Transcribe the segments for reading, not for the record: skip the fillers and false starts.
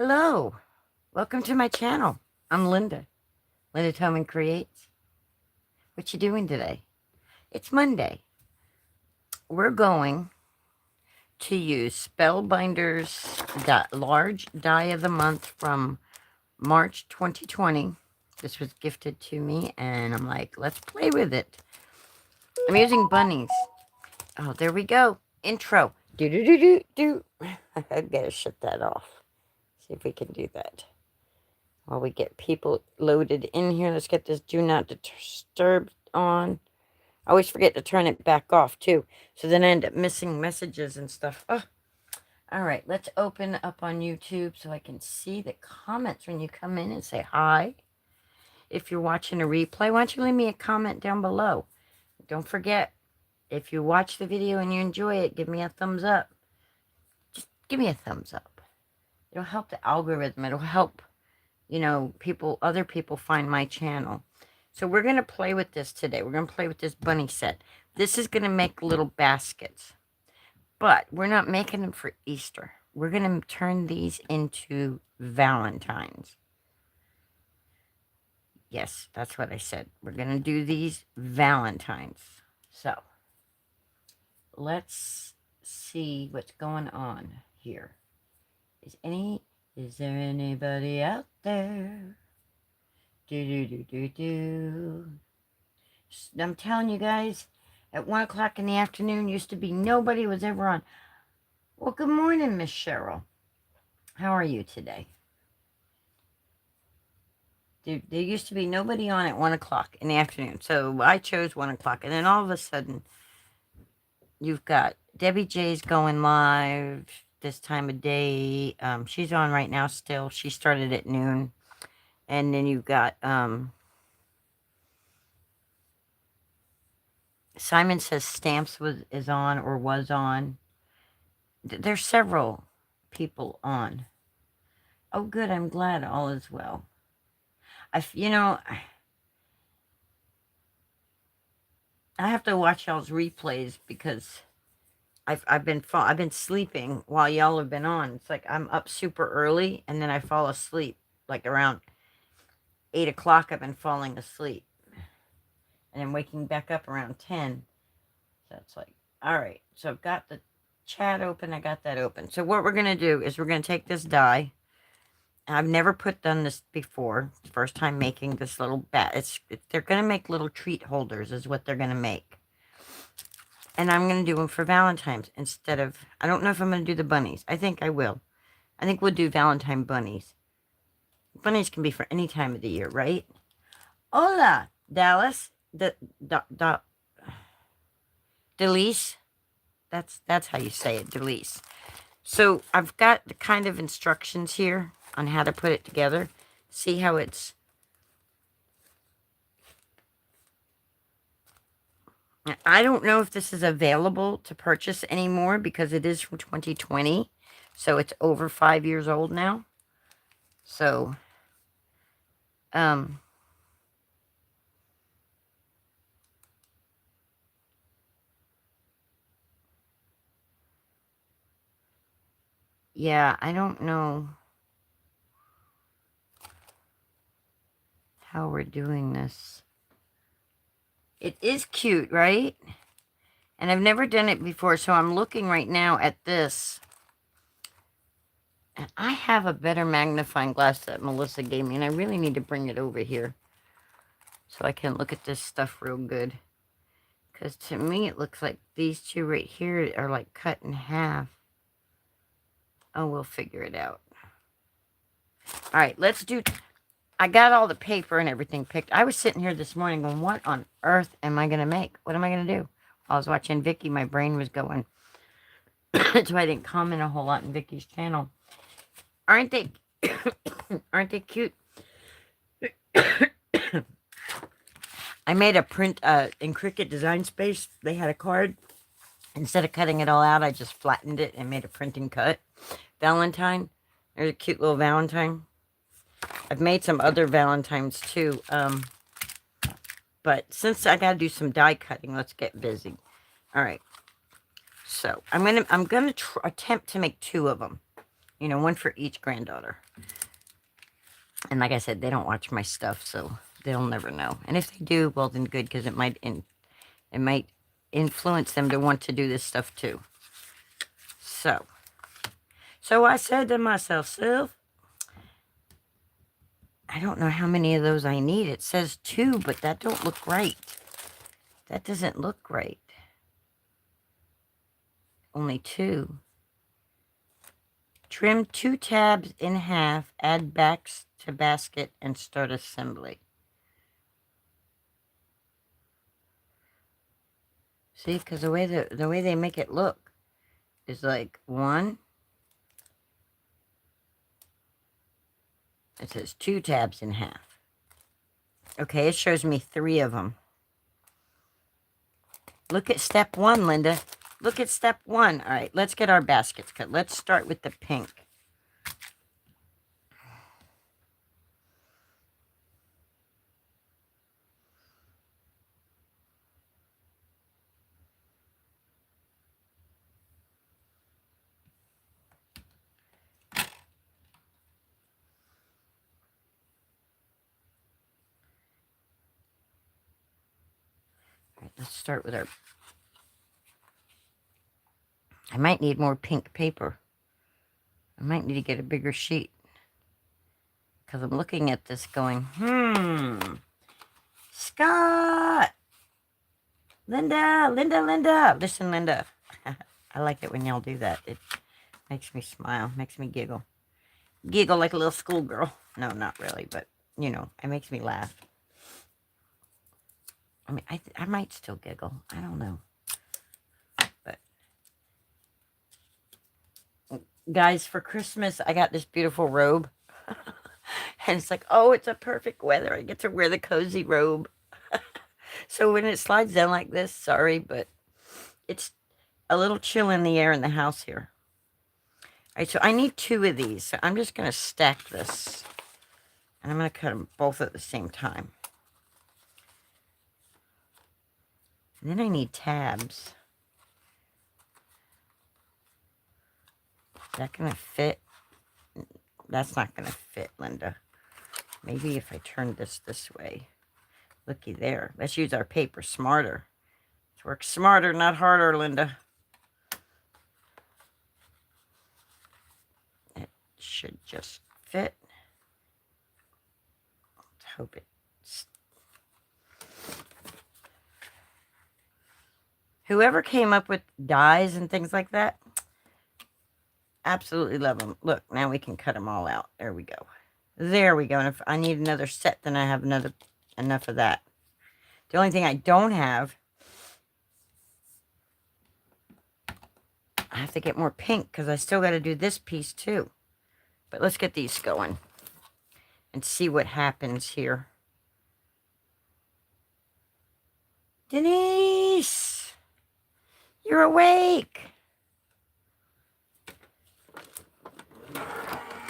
Hello, welcome to my channel. I'm Linda. Linda Toman Creates. What you doing today? It's Monday. We're going to use Spellbinder's large die of the month from March 2020. This was gifted to me, and I'm like, let's play with it. I'm using bunnies. Oh, there we go. Intro. Do do do do do. I gotta shut that off. See if we can do that. While we get people loaded in here, let's get this do not disturb on. I always forget to turn it back off too, so then I end up missing messages and stuff. Oh. All right, let's open up on YouTube so I can see the comments when you come in and say hi. If you're watching a replay, why don't you leave me a comment down below? Don't forget, if you watch the video and you enjoy it, give me a thumbs up. Just give me a thumbs up. It'll help the algorithm. It'll help, you know, other people find my channel. So we're going to play with this today. We're going to play with this bunny set. This is going to make little baskets. But we're not making them for Easter. We're going to turn these into Valentines. Yes, that's what I said. We're going to do these Valentines. So, let's see what's going on here. Is there anybody out there? I'm telling you guys, at 1 o'clock in the afternoon, used to be nobody was ever on. Well, good morning, Miss Cheryl. How are you today? There used to be nobody on at 1 o'clock in the afternoon, so I chose 1 o'clock. And then all of a sudden, you've got Debbie J's going live this time of day. She's on right now still. She started at noon. And then you've got Simon says Stamps is on or was on. There's several people on. Oh, good. I'm glad all is well. You know, I have to watch y'all's replays because I've been sleeping while y'all have been on. It's like I'm up super early and then I fall asleep like around 8 o'clock. I've been falling asleep and I'm waking back up around 10. So it's like, all right. So I've got the chat open. I got that open. So what we're going to do is we're going to take this die. I've never done this before. First time making this little bat. They're going to make little treat holders is what they're going to make. And I'm going to do them for Valentine's instead of, I don't know if I'm going to do the bunnies. I think I will. I think we'll do Valentine bunnies. Bunnies can be for any time of the year, right? Hola, Dallas. Delise. That's how you say it, Delise. So I've got the kind of instructions here on how to put it together. See how it's... I don't know if this is available to purchase anymore because it is from 2020. So it's over 5 years old now. So, yeah, I don't know how we're doing this. It is cute, right? And I've never done it before, so I'm looking right now at this. And I have a better magnifying glass that Melissa gave me, and I really need to bring it over here so I can look at this stuff real good. Because to me, it looks like these two right here are like cut in half. Oh, we'll figure it out. All right, let's do... I got all the paper and everything picked. I was sitting here this morning going, what on earth am I going to make? What am I going to do? While I was watching Vicky, my brain was going. So I didn't comment a whole lot in Vicky's channel. Aren't they aren't they cute? I made a print in Cricut Design Space. They had a card. Instead of cutting it all out, I just flattened it and made a print and cut. Valentine. There's a cute little Valentine. I've made some other Valentines too. But since I got to do some die cutting, let's get busy. All right. So I'm gonna attempt to make 2 of them. You know, one for each granddaughter. And like I said, they don't watch my stuff, so they'll never know. And if they do, well, then good, because it might influence them to want to do this stuff too. So I said to myself, Sylv, I don't know how many of those I need. It says 2, but that don't look right. That doesn't look right. Only 2. Trim 2 tabs in half, add backs to basket, and start assembly. See, because the way they make it look is like 1. It says 2 tabs in half. Okay, it shows me 3 of them. Look at step 1, Linda. Look at step 1. All right, let's get our baskets cut. Let's start with the pink. All right, let's start with our... I might need more pink paper. I might need to get a bigger sheet. Because I'm looking at this going, Scott! Linda! Listen, Linda. I like it when y'all do that. It makes me smile, makes me giggle. Giggle like a little schoolgirl. No, not really, but, you know, it makes me laugh. I mean, I might still giggle. I don't know. But, guys, for Christmas, I got this beautiful robe. And it's like, oh, it's a perfect weather. I get to wear the cozy robe. So when it slides down like this, sorry, but it's a little chill in the air in the house here. All right, so I need 2 of these. So I'm just going to stack this. And I'm going to cut them both at the same time. And then I need tabs. Is that going to fit? That's not going to fit, Linda. Maybe if I turn this way. Looky there. Let's use our paper smarter. Let's work smarter, not harder, Linda. It should just fit. Let's hope it's... Whoever came up with dies and things like that, absolutely love them. Look, now we can cut them all out. There we go. There we go. And if I need another set, then I have enough of that. The only thing I don't have, I have to get more pink because I still got to do this piece too. But let's get these going and see what happens here. Denise, you're awake.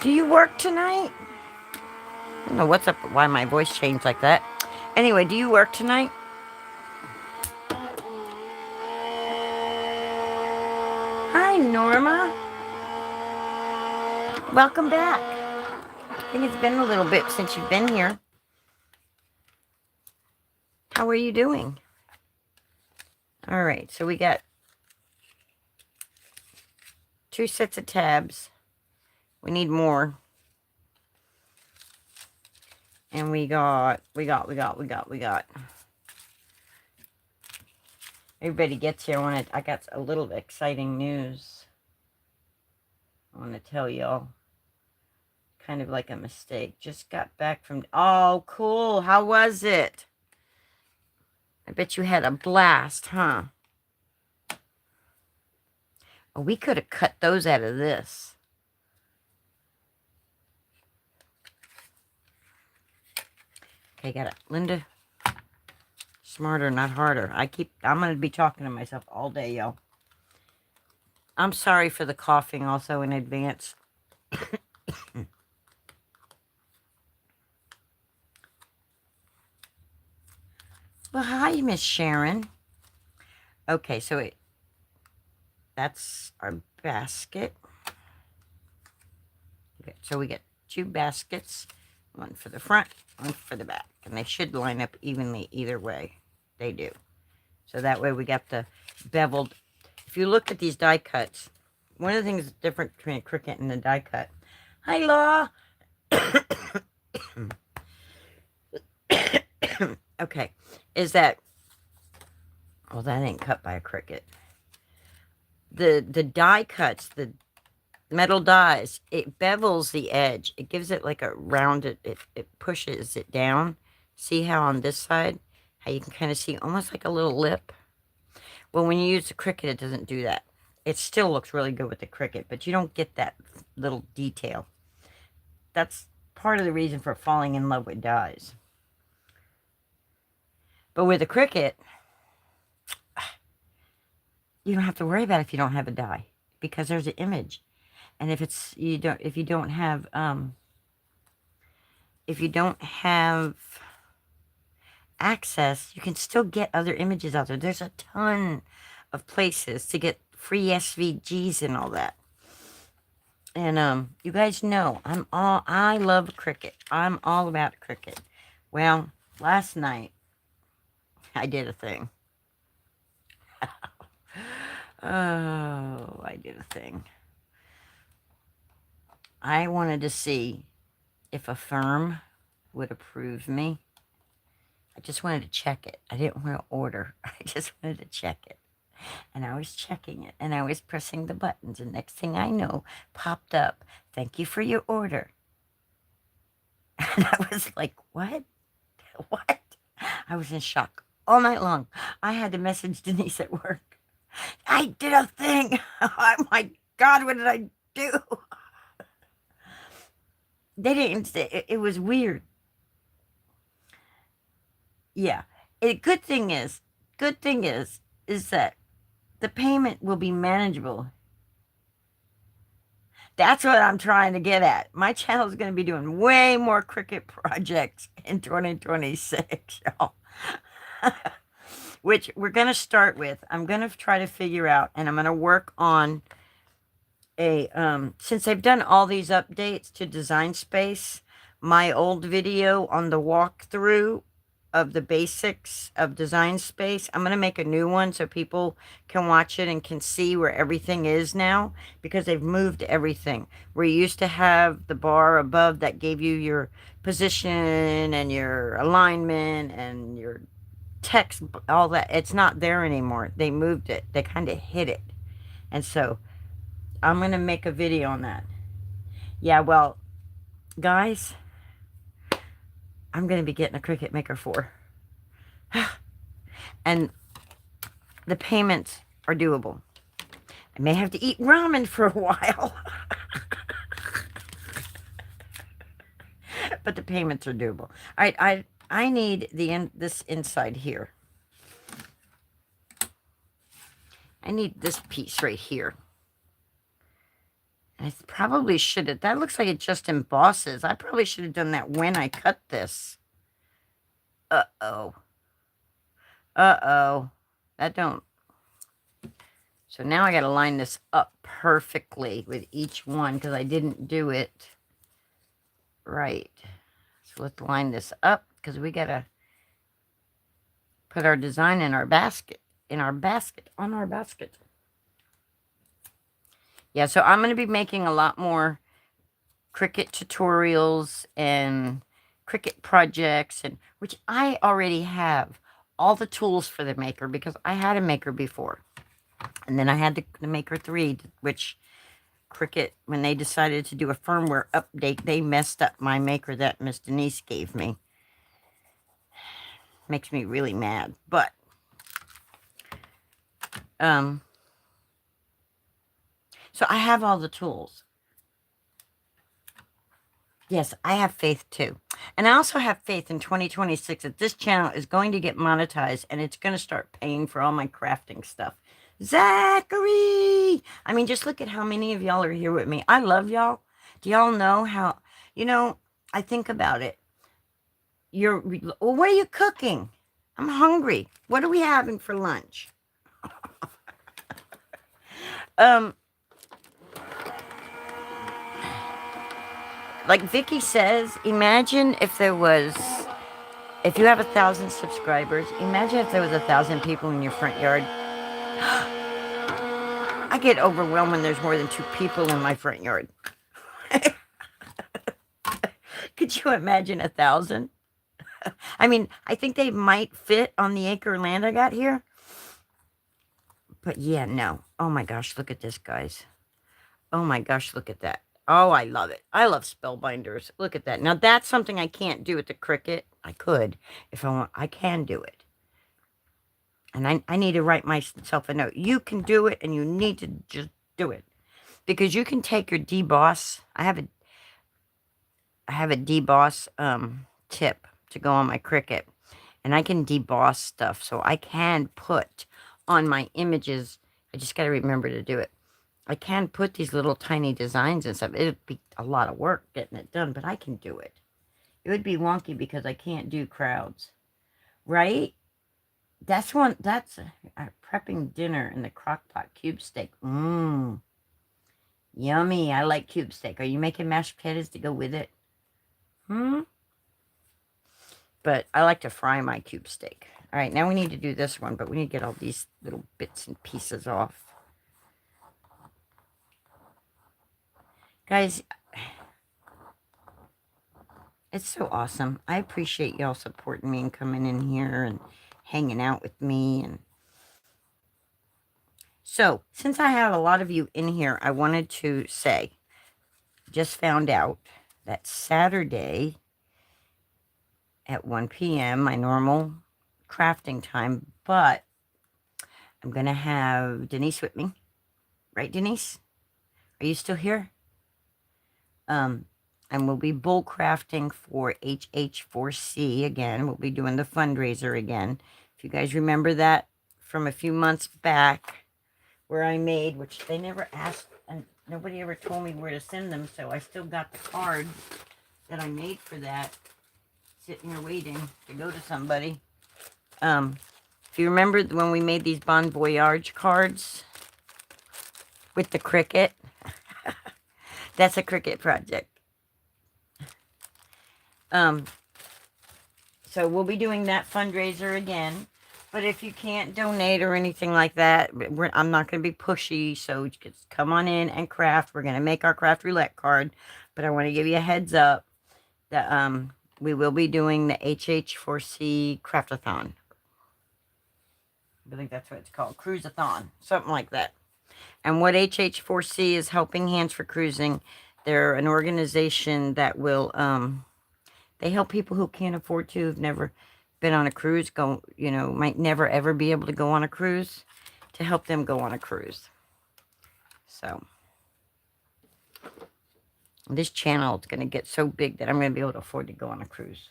Do you work tonight? I don't know what's up, why my voice changed like that. Anyway, do you work tonight? Hi, Norma. Welcome back. I think it's been a little bit since you've been here. How are you doing? All right, so we got 2 sets of tabs. We need more. And we got. Everybody gets here. I got a little exciting news. I want to tell y'all. Kind of like a mistake. Just got back from... Oh, cool. How was it? I bet you had a blast, huh? Oh, we could have cut those out of this. Okay, got it. Linda, smarter, not harder. I'm going to be talking to myself all day, y'all. I'm sorry for the coughing also in advance. Well, hi, Miss Sharon. Okay, so, that's our basket. Okay, so we get 2 baskets, one for the front, one for the back, and they should line up evenly either way. They do. So that way we got the beveled. If you look at these die cuts, one of the things that's different between a Cricut and a die cut. Hi, Law. Okay, is that, well, that ain't cut by a Cricut. The die cuts, the metal dies, it bevels the edge. It gives it like a rounded, it pushes it down. See how on this side, how you can kind of see almost like a little lip? Well, when you use the Cricut, it doesn't do that. It still looks really good with the Cricut, but you don't get that little detail. That's part of the reason for falling in love with dies. But with a Cricut, you don't have to worry about it if you don't have a die, because there's an image. And if you don't have access, you can still get other images out there. There's a ton of places to get free SVGs and all that. And you guys know I love Cricut. I'm all about Cricut. Well, last night I did a thing. Oh, I did a thing. I wanted to see if a firm would approve me. I just wanted to check it. I didn't want to order. I just wanted to check it. And I was checking it. And I was pressing the buttons. And next thing I know, popped up, "Thank you for your order." And I was like, what? What? I was in shock all night long. I had to message Denise at work. I did a thing. Oh my God, what did I do? They didn't say it was weird. Yeah. Good thing is that the payment will be manageable. That's what I'm trying to get at. My channel is going to be doing way more Cricut projects in 2026, y'all. Which we're going to start with. I'm going to try to figure out, and I'm going to work on a, since they've done all these updates to Design Space, my old video on the walkthrough of the basics of Design Space, I'm going to make a new one so people can watch it and can see where everything is now, because they've moved everything. Where you used to have the bar above that gave you your position and your alignment and your text, all that, it's not there anymore. They moved it. They kind of hid it. And so I'm going to make a video on that. Yeah, well, guys, I'm going to be getting a Cricut Maker 4. And the payments are doable. I may have to eat ramen for a while. But the payments are doable. All right, I need this inside here. I need this piece right here. I probably should have. That looks like it just embosses. I probably should have done that when I cut this. Uh-oh. Uh-oh. That don't. So now I got to line this up perfectly with each one because I didn't do it right. So let's line this up because we got to put our design in our basket. On our basket. Yeah, so I'm going to be making a lot more Cricut tutorials and Cricut projects, and which I already have all the tools for the Maker because I had a Maker before. And then I had the Maker 3, which Cricut, when they decided to do a firmware update, they messed up my Maker that Miss Denise gave me. Makes me really mad, but so I have all the tools. Yes, I have faith too. And I also have faith in 2026 that this channel is going to get monetized and it's going to start paying for all my crafting stuff. Zachary! I mean, just look at how many of y'all are here with me. I love y'all. Do y'all know how, I think about it. Well, what are you cooking? I'm hungry. What are we having for lunch? Like Vicky says, imagine if there was, if you have 1,000 subscribers, imagine if there was 1,000 people in your front yard. I get overwhelmed when there's more than 2 people in my front yard. Could you imagine 1,000? I mean, I think they might fit on the acre of land I got here. But yeah, no. Oh my gosh, look at this, guys. Oh my gosh, look at that. Oh, I love it. I love spellbinders. Look at that. Now, that's something I can't do with the Cricut. I could if I want. I can do it. And I need to write myself a note. You can do it, and you need to just do it. Because you can take your deboss. I have a deboss tip to go on my Cricut. And I can deboss stuff. So I can put on my images. I just got to remember to do it. I can put these little tiny designs and stuff. It'd be a lot of work getting it done, but I can do it. It would be wonky because I can't do crowds. Right? That's prepping dinner in the crock pot cube steak. Mmm. Yummy. I like cube steak. Are you making mashed potatoes to go with it? But I like to fry my cube steak. All right, now we need to do this one, but we need to get all these little bits and pieces off. Guys, it's so awesome. I appreciate y'all supporting me and coming in here and hanging out with me. And so, since I have a lot of you in here, I wanted to say, just found out that Saturday at 1 p.m., my normal crafting time, but I'm going to have Denise with me. Right, Denise? Are you still here? And we'll be bull crafting for HH4C again. We'll be doing the fundraiser again. If you guys remember that from a few months back where I made, which they never asked and nobody ever told me where to send them, so I still got the card that I made for that sitting here waiting to go to somebody. If you remember when we made these Bon Voyage cards with the Cricut, that's a Cricut project. So we'll be doing that fundraiser again. But if you can't donate or anything like that, I'm not going to be pushy. So just come on in and craft. We're going to make our craft roulette card. But I want to give you a heads up that we will be doing the HH4C Craftathon. I think that's what it's called. Cruiseathon. Something like that. And what HH4C is, Helping Hands for Cruising. They're an organization that will, they help people who can't afford to, have never been on a cruise, might never ever be able to go on a cruise, to help them go on a cruise. So, this channel is going to get so big that I'm going to be able to afford to go on a cruise.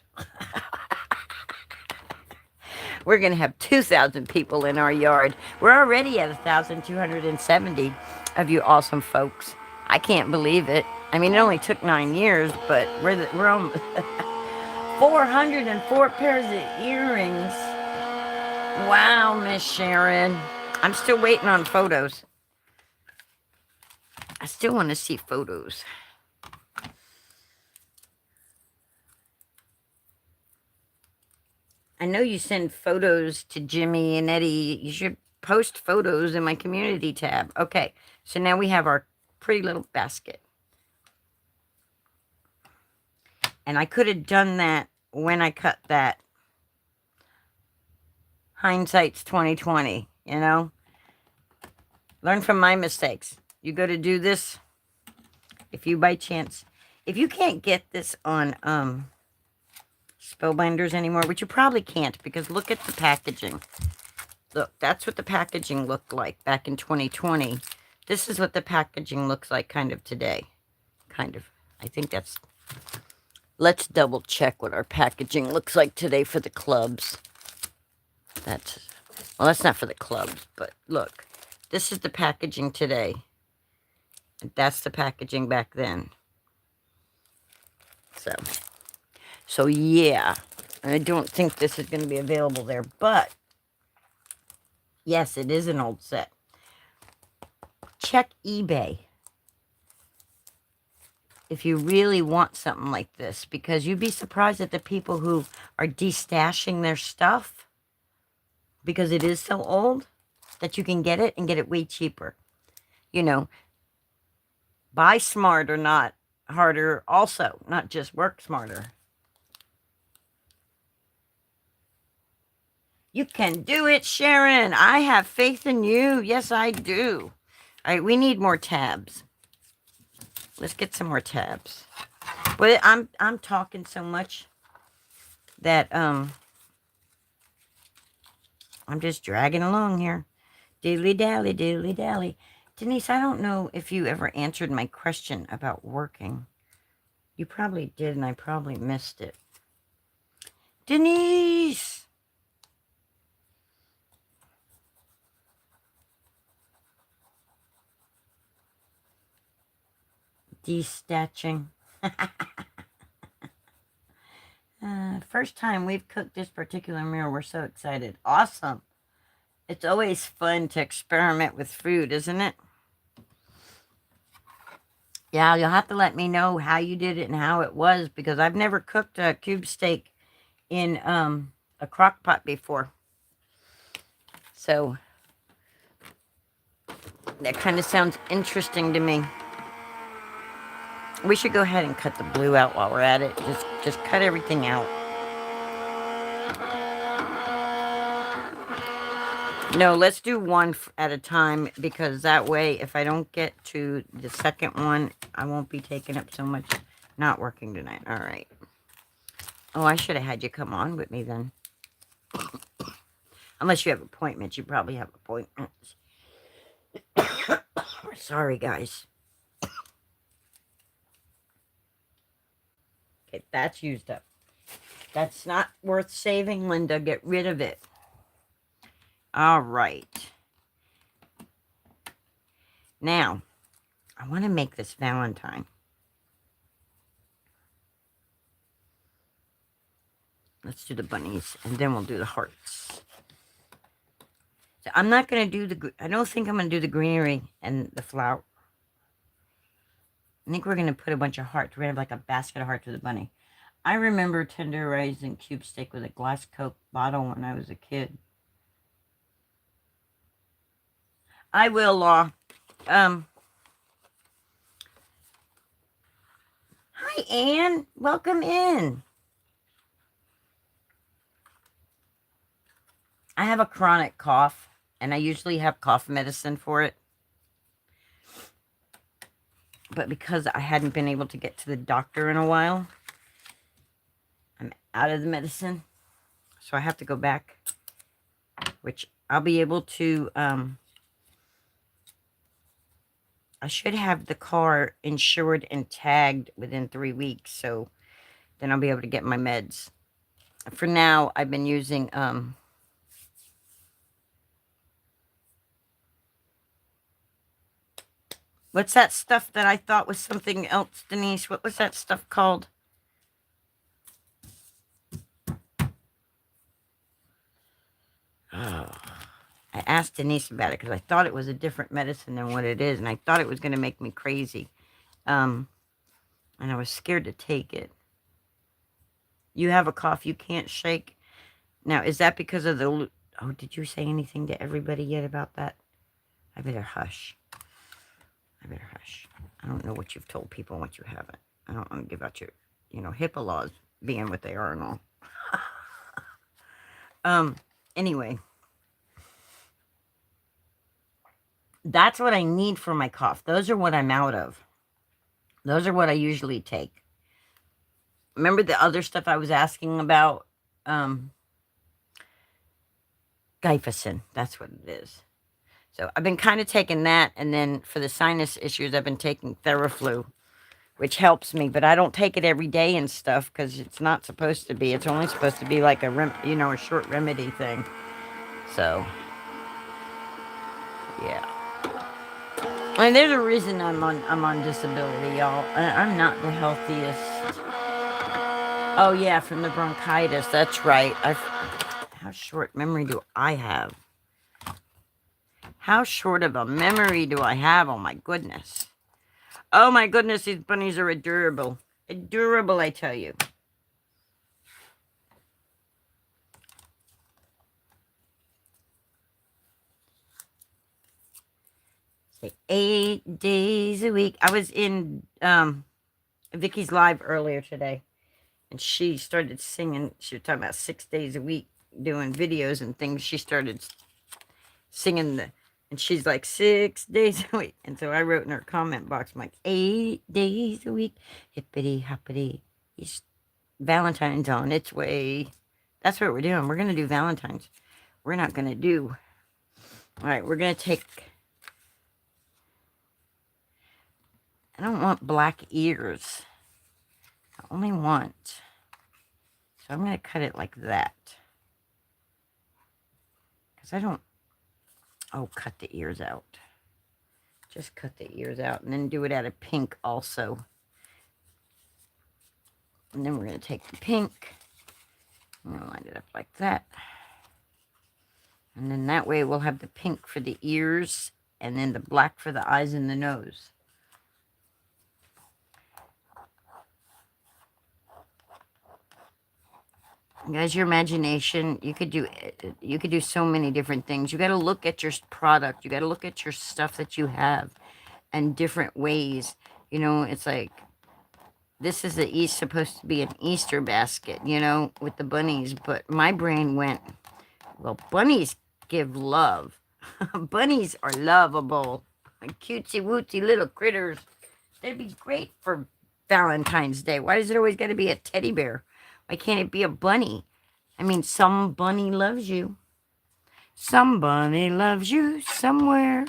We're going to have 2,000 people in our yard. We're already at 1,270 of you awesome folks. I can't believe it. I mean, it only took 9 years, but we're on 404 pairs of earrings. Wow, Miss Sharon. I'm still waiting on photos. I still want to see photos. I know you send photos to Jimmy and Eddie. You should post photos in my community tab. Okay, so now we have our pretty little basket. And I could have done that when I cut that. Hindsight's 2020, you know? Learn from my mistakes. You go to do this, if you by chance, if you can't get this on Spellbinders anymore, which you probably can't, because look at the packaging. Look, that's what the packaging looked like back in 2020. This is what the packaging looks like kind of today. Kind of. I think that's... Let's double check what our packaging looks like today for the clubs. Well, that's not for the clubs, but look. This is the packaging today. And that's the packaging back then. So yeah. I don't think this is going to be available there, but yes, it is an old set. Check eBay. if you really want something like this, because you'd be surprised at the people who are destashing their stuff because it is so old that you can get it and get it way cheaper. You know, buy smarter, not harder also, not just work smarter. You can do it, Sharon. I have faith in you. Yes, I do. All right, we need more tabs. Let's get some more tabs. But I'm talking so much that I'm just dragging along here. Diddly dally, diddly dally. Denise, I don't know if you ever answered my question about working. You probably did, and I probably missed it. Denise! Destitching. First time we've cooked this particular meal. We're so excited. Awesome. It's always fun to experiment with food, isn't it? Yeah, you'll have to let me know how you did it and how it was, because I've never cooked a cube steak in a crock pot before. So that kind of sounds interesting to me. We should go ahead and cut the blue out while we're at it. Just cut everything out. No, let's do one at a time, because that way, if I don't get to the second one, I won't be taking up so much. Not working tonight. All right. Oh, I should have had you come on with me then. Unless you have appointments. You probably have appointments. Sorry, guys. Okay, that's used up. That's not worth saving, Linda. Get rid of it. All right. Now, I want to make this Valentine. Let's do the bunnies, and then we'll do the hearts. So I'm not going to do I don't think I'm going to do the greenery and the flower. I think we're going to put a bunch of hearts. We're going to have like a basket of hearts with a bunny. I remember tenderizing cube steak with a glass Coke bottle when I was a kid. I will, Law. Hi, Anne. Welcome in. I have a chronic cough, and I usually have cough medicine for it. But because I hadn't been able to get to the doctor in a while, I'm out of the medicine. So I have to go back, which I'll be able to... I should have the car insured and tagged within 3 weeks, so then I'll be able to get my meds. For now, I've been using what's that stuff that I thought was something else, Denise? What was that stuff called? Oh. I asked Denise about it because I thought it was a different medicine than what it is, and I thought it was going to make me crazy. And I was scared to take it. You have a cough you can't shake. Now, is that because of the... Oh, did you say anything to everybody yet about that? I better hush. I better hush. I don't know what you've told people and what you haven't. I don't want to give out your, HIPAA laws being what they are and all. Anyway. That's what I need for my cough. Those are what I'm out of. Those are what I usually take. Remember the other stuff I was asking about? Glyphosate. That's what it is. So I've been kind of taking that. And then for the sinus issues, I've been taking Theraflu, which helps me. But I don't take it every day and stuff because it's not supposed to be. It's only supposed to be like a short remedy thing. So, yeah. And there's a reason I'm on disability, y'all. I'm not the healthiest. Oh yeah, from the bronchitis. That's right. How short memory do I have? How short of a memory do I have? Oh my goodness. Oh my goodness, these bunnies are adorable. Adorable, I tell you. Say 8 days a week. I was in Vicky's live earlier today, and she started singing. She was talking about 6 days a week doing videos and things. She started singing and she's like 6 days a week. And so I wrote in her comment box, I'm like, 8 days a week, hippity hoppity. Valentine's on its way. That's what we're doing. We're gonna do Valentine's. We're not gonna do. All right, we're gonna take. I don't want black ears. I only want. So I'm gonna cut it like that. Because I don't. Oh, cut the ears out. Just cut the ears out and then do it out of pink also. And then we're going to take the pink. I'm going to line it up like that. And then that way we'll have the pink for the ears and then the black for the eyes and the nose. Guys, your imagination, you could do so many different things. You got to look at your product. You got to look at your stuff that you have and different ways. You know, it's like, this is supposed to be an Easter basket, you know, with the bunnies. But my brain went, well, bunnies give love. Bunnies are lovable. Cutesy-wootsy little critters. They'd be great for Valentine's Day. Why does it always got to be a teddy bear? Why can't it be a bunny? I mean, some bunny loves you. Some bunny loves you somewhere.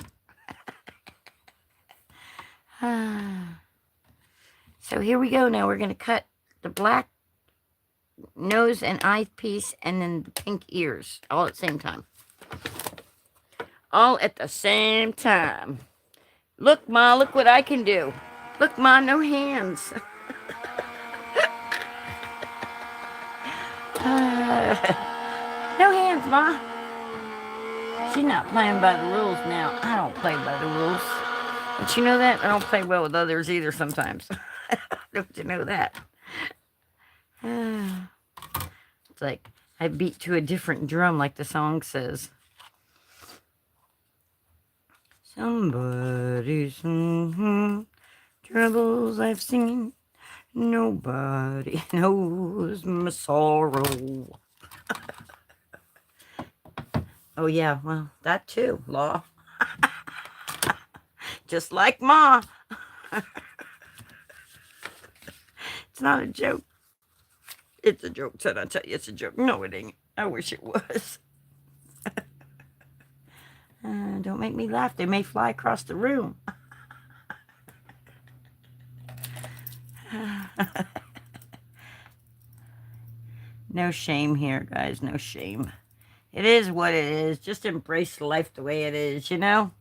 So here we go. Now we're going to cut the black nose and eye piece and then the pink ears all at the same time. All at the same time. Look, Ma, look what I can do. Look, Ma, no hands. No hands, Ma. She's not playing by the rules now. I don't play by the rules. But you know that? I don't play well with others either sometimes. Don't you know that? It's like I beat to a different drum like the song says. Somebody's troubles I've seen. Nobody knows my sorrow. Oh, yeah, well, that too, Law. Just like Ma. It's not a joke. It's a joke, son. I tell you, it's a joke. No, it ain't. I wish it was. Don't make me laugh. They may fly across the room. No shame here, guys. No shame. It is what it is. Just embrace life the way it is, you know?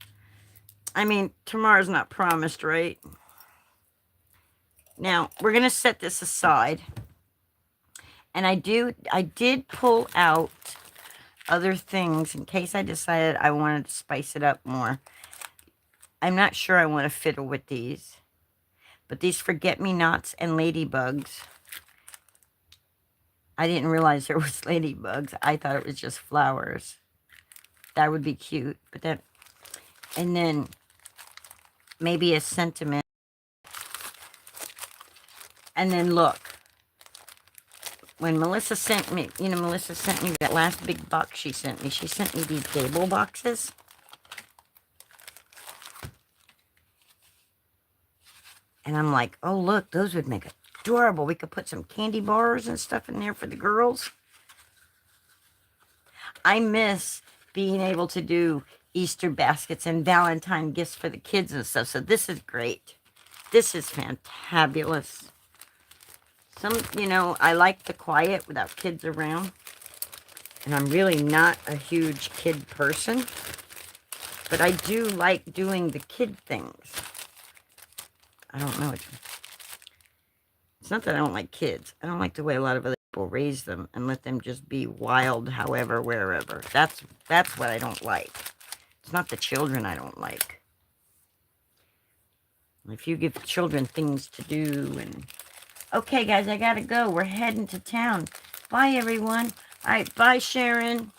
I mean, tomorrow's not promised, right? Now, we're going to set this aside. And I did pull out other things in case I decided I wanted to spice it up more. I'm not sure I want to fiddle with these. But these forget-me-nots and ladybugs, I didn't realize there was ladybugs. I thought it was just flowers. That would be cute. But that, and then maybe a sentiment. And then look. When Melissa sent me, you know, Melissa sent me that last big box she sent me. She sent me these table boxes. And I'm like, oh, look, those would make adorable. We could put some candy bars and stuff in there for the girls. I miss being able to do Easter baskets and Valentine gifts for the kids and stuff. So this is great. This is fantabulous. You know, I like the quiet without kids around. And I'm really not a huge kid person. But I do like doing the kid things. I don't know. It's not that I don't like kids. I don't like the way a lot of other people raise them and let them just be wild however, wherever. That's what I don't like. It's not the children I don't like. If you give children things to do and... Okay, guys, I gotta go. We're heading to town. Bye, everyone. All right, bye, Sharon.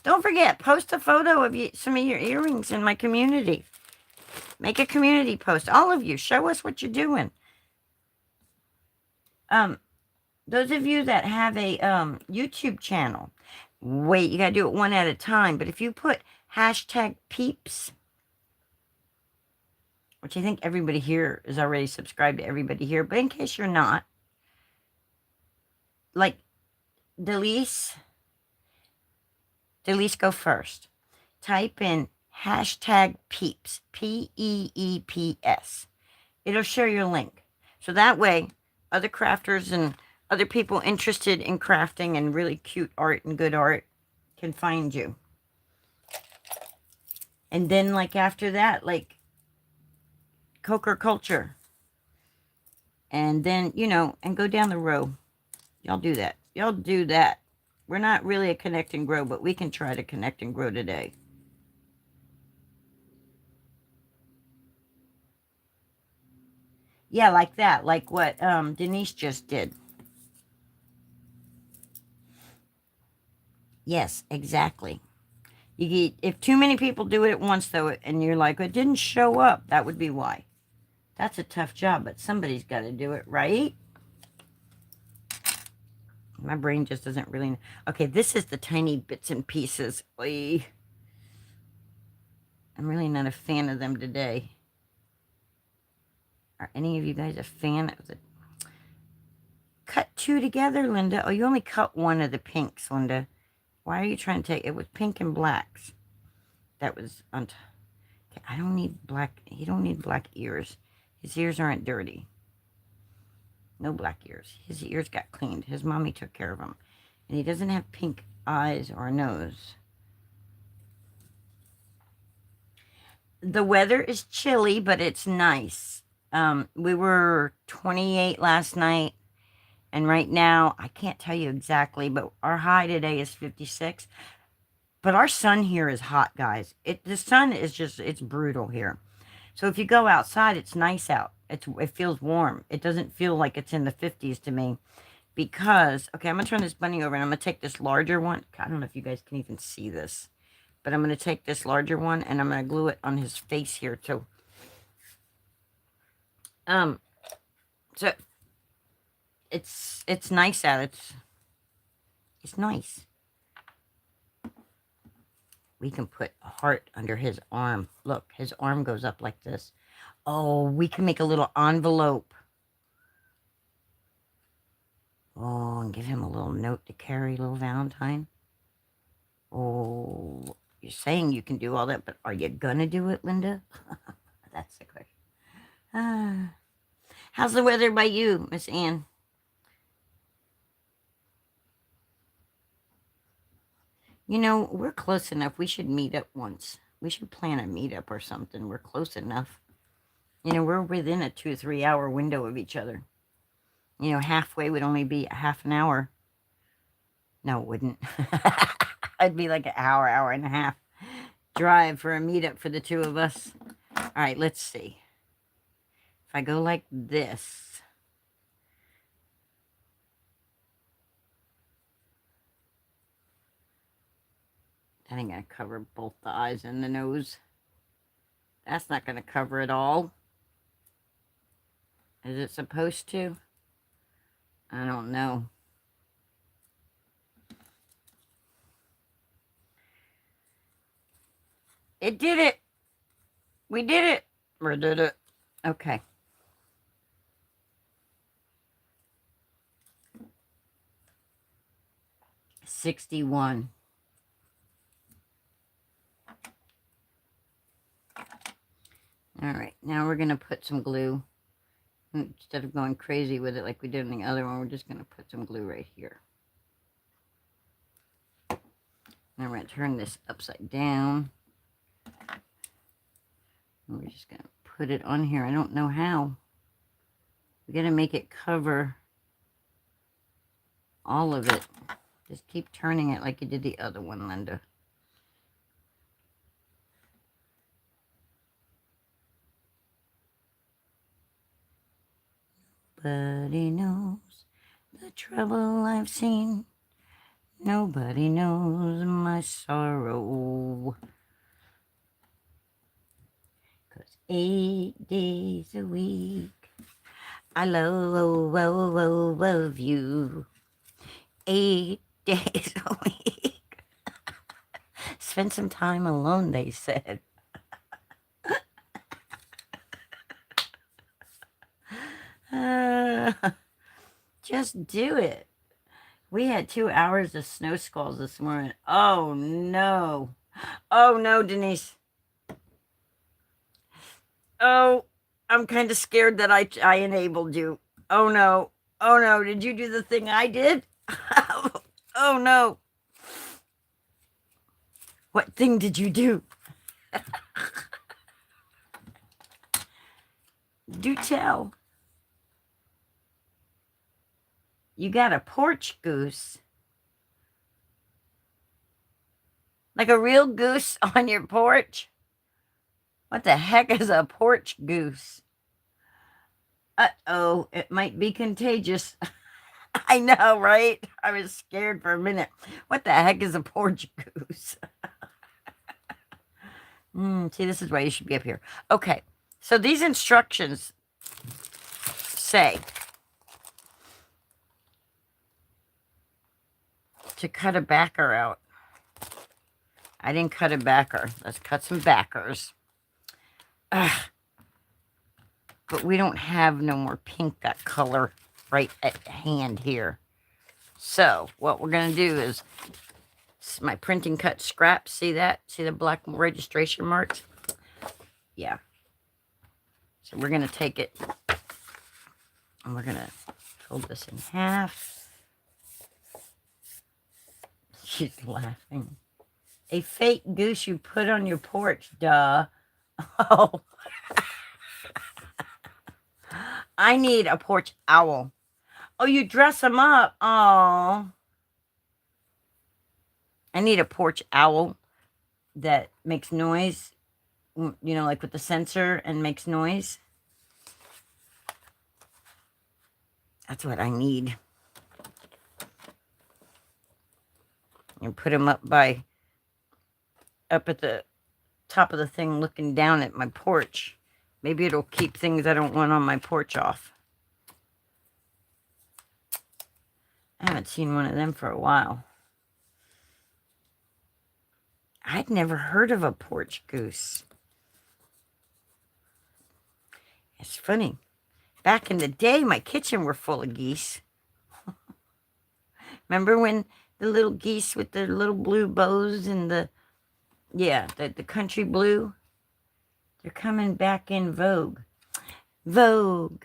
Don't forget, post a photo of some of your earrings in my community. Make a community post. All of you, show us what you're doing. Those of you that have a YouTube channel, wait, you gotta do it one at a time. But if you put hashtag peeps, which I think everybody here is already subscribed to everybody here, but in case you're not, like Delise, go first. Type in hashtag peeps, P-E-E-P-S. It'll show your link. So that way, other crafters and other people interested in crafting and really cute art and good art can find you. And then, like, after that, like, Coker Culture. And then, you know, and go down the row. Y'all do that. Y'all do that. We're not really a connect and grow, but we can try to connect and grow today. Yeah, like that. Like what Denise just did. Yes, exactly. If too many people do it at once, though, and you're like, it didn't show up, that would be why. That's a tough job, but somebody's got to do it, right? My brain just doesn't really... Okay, this is the tiny bits and pieces. I'm really not a fan of them today. Are any of you guys a fan of the... Cut two together, Linda. Oh, you only cut one of the pinks, Linda. Why are you trying to take... It was pink and blacks. That was... Okay, I don't need black... He don't need black ears. His ears aren't dirty. No black ears. His ears got cleaned. His mommy took care of them. And he doesn't have pink eyes or nose. The weather is chilly, but it's nice. We were 28 last night. And right now, I can't tell you exactly, but our high today is 56. But our sun here is hot, guys. The sun is just, it's brutal here. So if you go outside, it's nice out. It feels warm. It doesn't feel like it's in the 50s to me. Because, okay, I'm going to turn this bunny over and I'm going to take this larger one. I don't know if you guys can even see this. But I'm going to take this larger one and I'm going to glue it on his face here too. So it's nice out. It's nice. We can put a heart under his arm. Look, his arm goes up like this. Oh, we can make a little envelope. Oh, and give him a little note to carry, little Valentine. Oh, you're saying you can do all that, but are you gonna do it, Linda? That's the question. How's the weather by you, Miss Ann? You know, we're close enough. We should meet up once. We should plan a meetup or something. We're close enough. You know, we're within a 2 or 3 hour window of each other. You know, halfway would only be a half an hour. No, it wouldn't. It'd be like an hour, hour and a half drive for a meetup for the two of us. All right, let's see. If I go like this. That ain't going to cover both the eyes and the nose. That's not going to cover it all. Is it supposed to? I don't know. It did it. We did it. We did it. Okay. $61. All right, now we're going to put some glue. Instead of going crazy with it like we did in the other one, we're just going to put some glue right here. Now we're going to turn this upside down. And we're just going to put it on here. I don't know how. We're going to make it cover all of it. Just keep turning it like you did the other one, Linda. Nobody knows the trouble I've seen. Nobody knows my sorrow. 'Cause 8 days a week I love you. 8 days a week. Spend some time alone, they said. Just do it. We had 2 hours of snow squalls this morning. Oh, no. Oh, no, Denise. Oh, I'm kind of scared that I enabled you. Oh, no. Oh, no. Did you do the thing I did? Oh, no. What thing did you do? Do tell. You got a porch goose. Like a real goose on your porch? What the heck is a porch goose? Uh-oh, it might be contagious. I know, right? I was scared for a minute. What the heck is a porch goose? See, this is why you should be up here. Okay, so these instructions say to cut a backer out. I didn't cut a backer. Let's cut some backers. Ugh. But we don't have no more pink that color right at hand here. So what we're going to do is my printing cut scraps. See that? See the black registration marks? Yeah. So we're going to take it and we're going to fold this in half. She's laughing. A fake goose you put on your porch, duh. Oh. I need a porch owl. Oh, you dress them up. Oh. I need a porch owl that makes noise, you know, like with the sensor and makes noise. That's what I need. And put them up at the top of the thing looking down at my porch. Maybe it'll keep things I don't want on my porch off. I haven't seen one of them for a while. I'd never heard of a porch goose. It's funny. Back in the day, my kitchen were full of geese. Remember when the little geese with their little blue bows and the country blue? They're coming back in vogue. Vogue.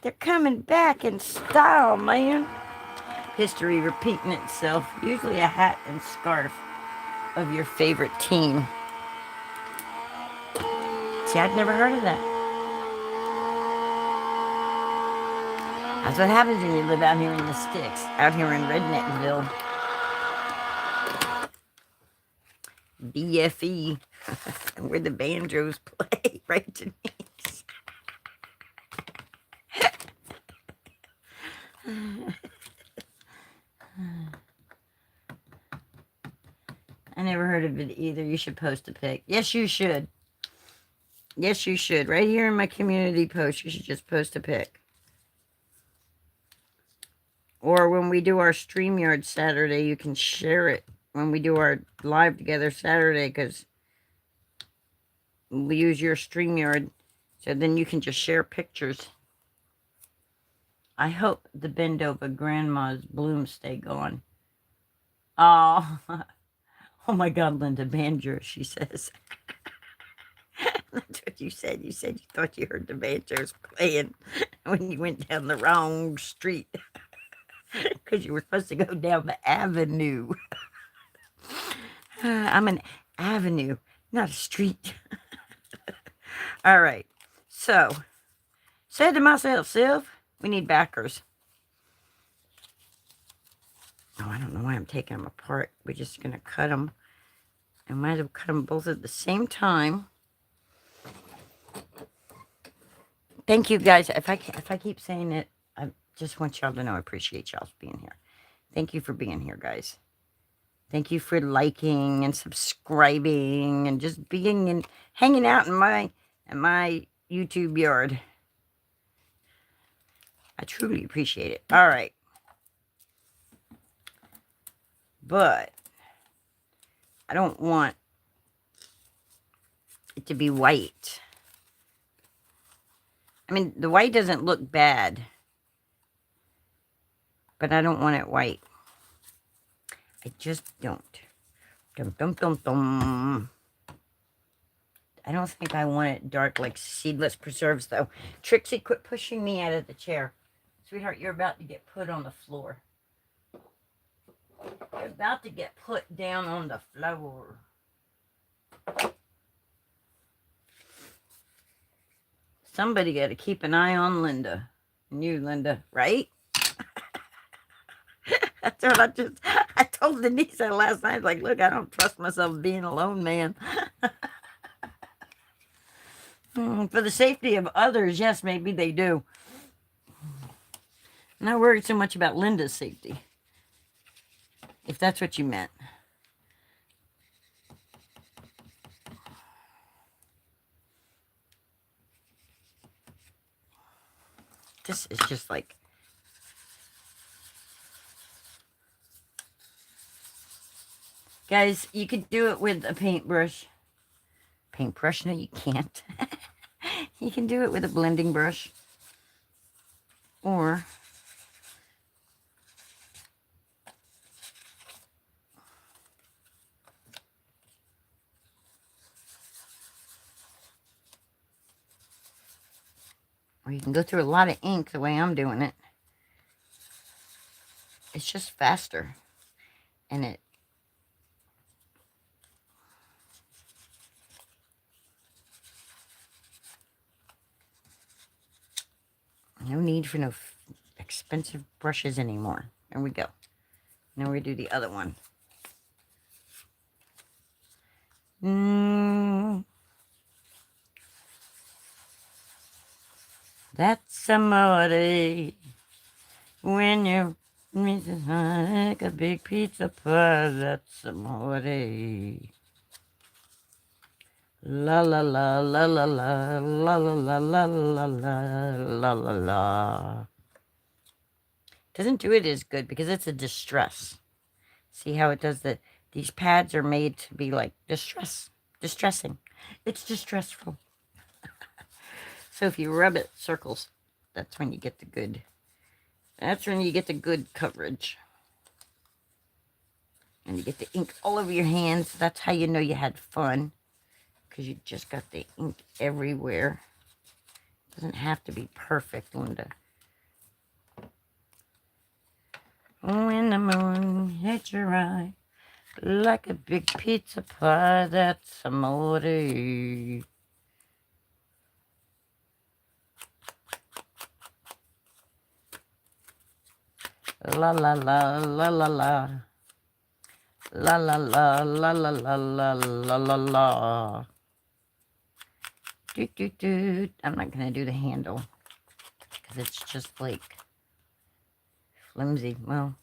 They're coming back in style, man. History repeating itself. Usually a hat and scarf of your favorite team. See, I'd never heard of that. That's what happens when you live out here in the sticks. Out here in Redneckville. BFE. Where the banjos play. Right, Denise? I never heard of it either. You should post a pic. Yes, you should. Yes, you should. Right here in my community post, you should just post a pic. Or when we do our StreamYard Saturday, you can share it when we do our live together Saturday, because we use your StreamYard, so then you can just share pictures. I hope the bend over grandma's blooms stay gone. Oh, oh my God, Linda, banjo, she says. That's what you said. You said you thought you heard the banjos playing when you went down the wrong street. Because you were supposed to go down the avenue. I'm an avenue, not a street. All right. So, said to myself, Sylv, we need backers. Oh, I don't know why I'm taking them apart. We're just going to cut them. I might have cut them both at the same time. Thank you guys. If I keep saying it, I just want y'all to know I appreciate y'all being here. Thank you for being here, guys. Thank you for liking and subscribing and just being and hanging out in my YouTube yard. I truly appreciate it. All right. But I don't want it to be white. I mean, the white doesn't look bad, but I don't want it white. I just don't. Dum, dum, dum, dum. I don't think I want it dark like seedless preserves, though. Trixie, quit pushing me out of the chair. Sweetheart, you're about to get put on the floor. You're about to get put down on the floor. Somebody got to keep an eye on Linda. And you, Linda, right? That's what I told Denise that last night. Like, look, I don't trust myself being alone, man. For the safety of others, yes, maybe they do. I'm not worried so much about Linda's safety, if that's what you meant. This is just like... Guys, you could do it with a paintbrush. Paintbrush? No, you can't. You can do it with a blending brush. Or... or you can go through a lot of ink the way I'm doing it. It's just faster. And it... no need for no expensive brushes anymore. There we go. Now we do the other one. That's amore. When you meet like a big pizza pie, that's amore. La la la la la la la la la la la la la la. Doesn't do it as good because it's a distress. See how it does that? These pads are made to be like distressing. It's distressful. So if you rub it circles, that's when you get the good. That's when you get the good coverage. And you get the ink all over your hands. That's how you know you had fun. Because you just got the ink everywhere. It doesn't have to be perfect, Linda. When the moon hits your eye like a big pizza pie, that's amore. La la la la la la. La la la la la la la la la la. Doot doot doot. I'm not gonna do the handle because it's just like flimsy. Well,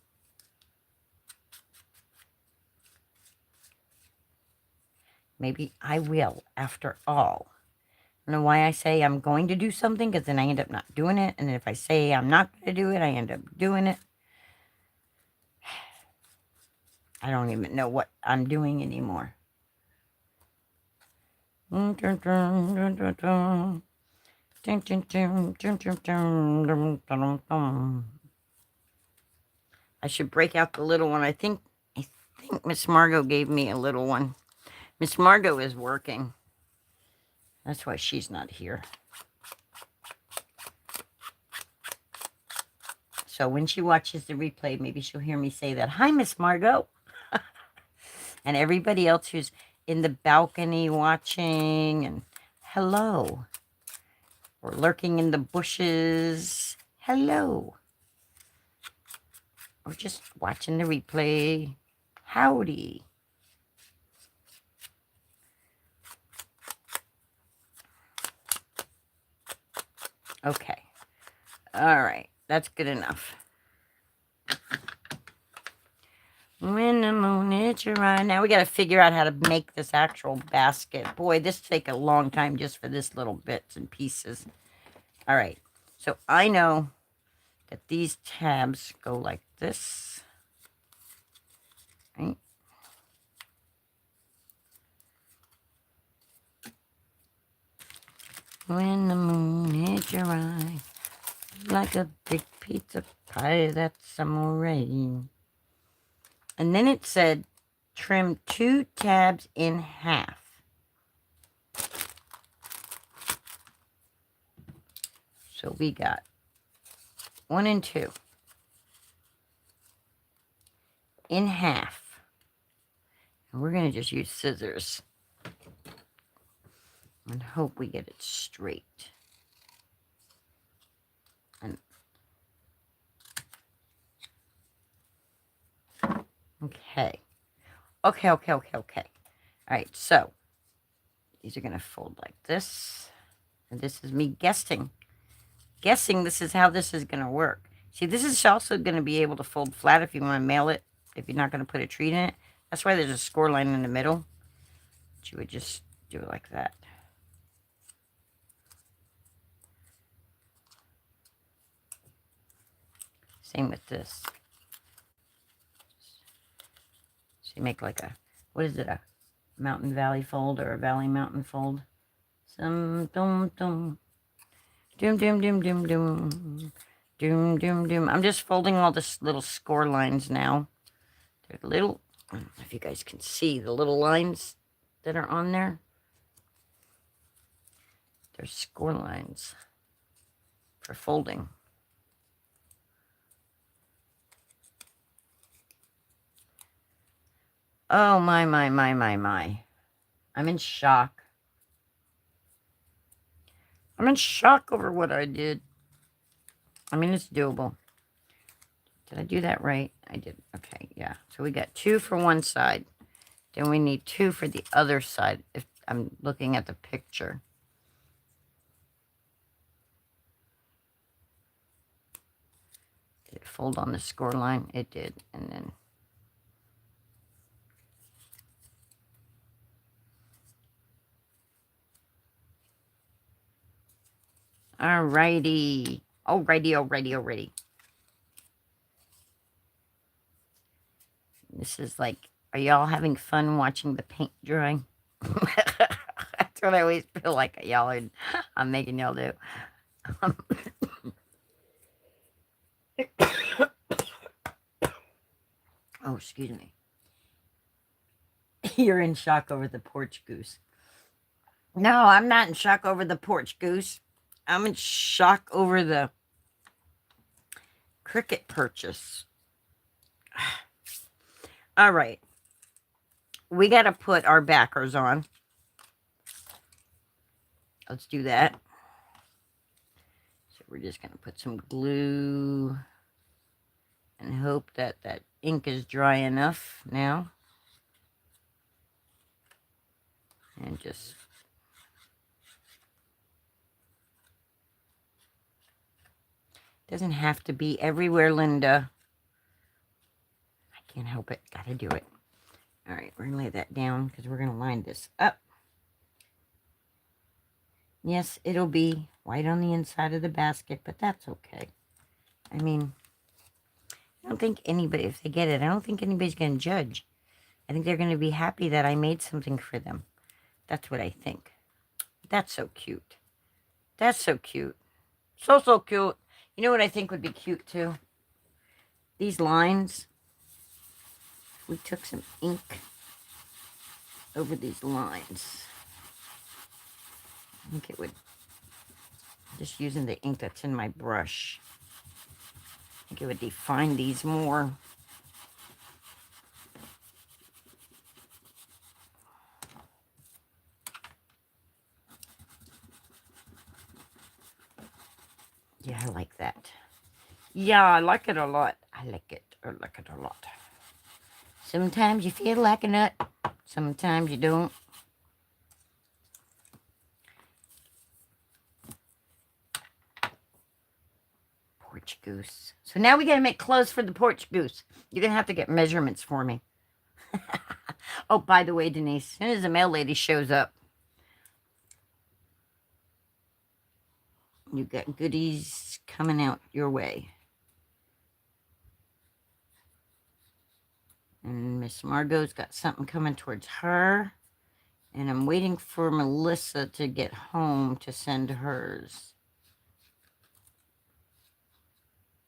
maybe I will after all. I don't know why I say I'm going to do something because then I end up not doing it. And if I say I'm not going to do it, I end up doing it. I don't even know what I'm doing anymore. I should break out the little one. I think Miss Margot gave me a little one. Miss Margot is working. That's why she's not here. So when she watches the replay, maybe she'll hear me say that. Hi, Miss Margot. And everybody else who's in the balcony watching. And hello. Or lurking in the bushes. Hello. Or just watching the replay. Howdy. Okay. All right. That's good enough. When the moon hits your eye. Now we got to figure out how to make this actual basket. Boy, this take a long time just for this little bits and pieces. All right. So I know that these tabs go like this. Right? When the moon hits your eye, like a big pizza pie, that's amore. And then it said, trim 2 tabs in half. So we got 1 and 2 in half. And we're going to just use scissors and hope we get it straight. And okay. Okay. All right, so these are going to fold like this. And this is me guessing this is how this is going to work. See, this is also going to be able to fold flat if you want to mail it, if you're not going to put a treat in it. That's why there's a score line in the middle. But you would just do it like that. Same with this. So you make like a, what is it, a mountain valley fold or a valley mountain fold? Some dum dum. Doom doom doom doom doom. Doom doom doom. I'm just folding all the little score lines now. They're little, I don't know if you guys can see the little lines that are on there. They're score lines for folding. Oh, my. I'm in shock. I'm in shock over what I did. I mean, it's doable. Did I do that right? I did. Okay, yeah. So we got 2 for one side. Then we need 2 for the other side, if I'm looking at the picture. Did it fold on the score line? It did. And then alrighty. Alrighty. This is like, are y'all having fun watching the paint dry? That's what I always feel like y'all are, I'm making y'all do. Oh, excuse me. You're in shock over the porch goose. No, I'm not in shock over the porch goose. I'm in shock over the cricket purchase. All right. We got to put our backers on. Let's do that. So we're just going to put some glue and hope that that ink is dry enough now. And just doesn't have to be everywhere, Linda. I can't help it. Gotta do it. All right, we're gonna lay that down because we're gonna line this up. Yes, it'll be white on the inside of the basket, but that's okay. I mean, I don't think anybody, if they get it, I don't think anybody's gonna judge. I think they're gonna be happy that I made something for them. That's what I think. That's so cute. That's so cute. So cute. You know what I think would be cute too? These lines. We took some ink over these lines. I think it would, just using the ink that's in my brush, I think it would define these more. Yeah, I like that. Yeah, I like it a lot. I like it a lot. Sometimes you feel like a nut. Sometimes you don't. Porch goose. So now we got to make clothes for the porch goose. You're going to have to get measurements for me. Oh, by the way, Denise, as soon as the mail lady shows up, you got goodies coming out your way. And Miss Margot's got something coming towards her. And I'm waiting for Melissa to get home to send hers.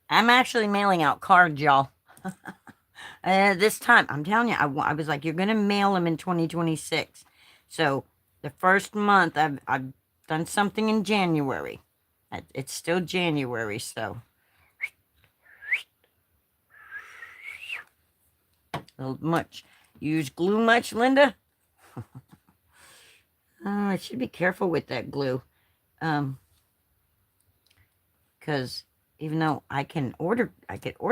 I'm actually mailing out cards, y'all. This time, I'm telling you, I was like, you're going to mail them in 2026. So the first month, I've done something in January. It's still January, so. A little much. You use glue much, Linda? Oh, I should be careful with that glue. Because even though I could order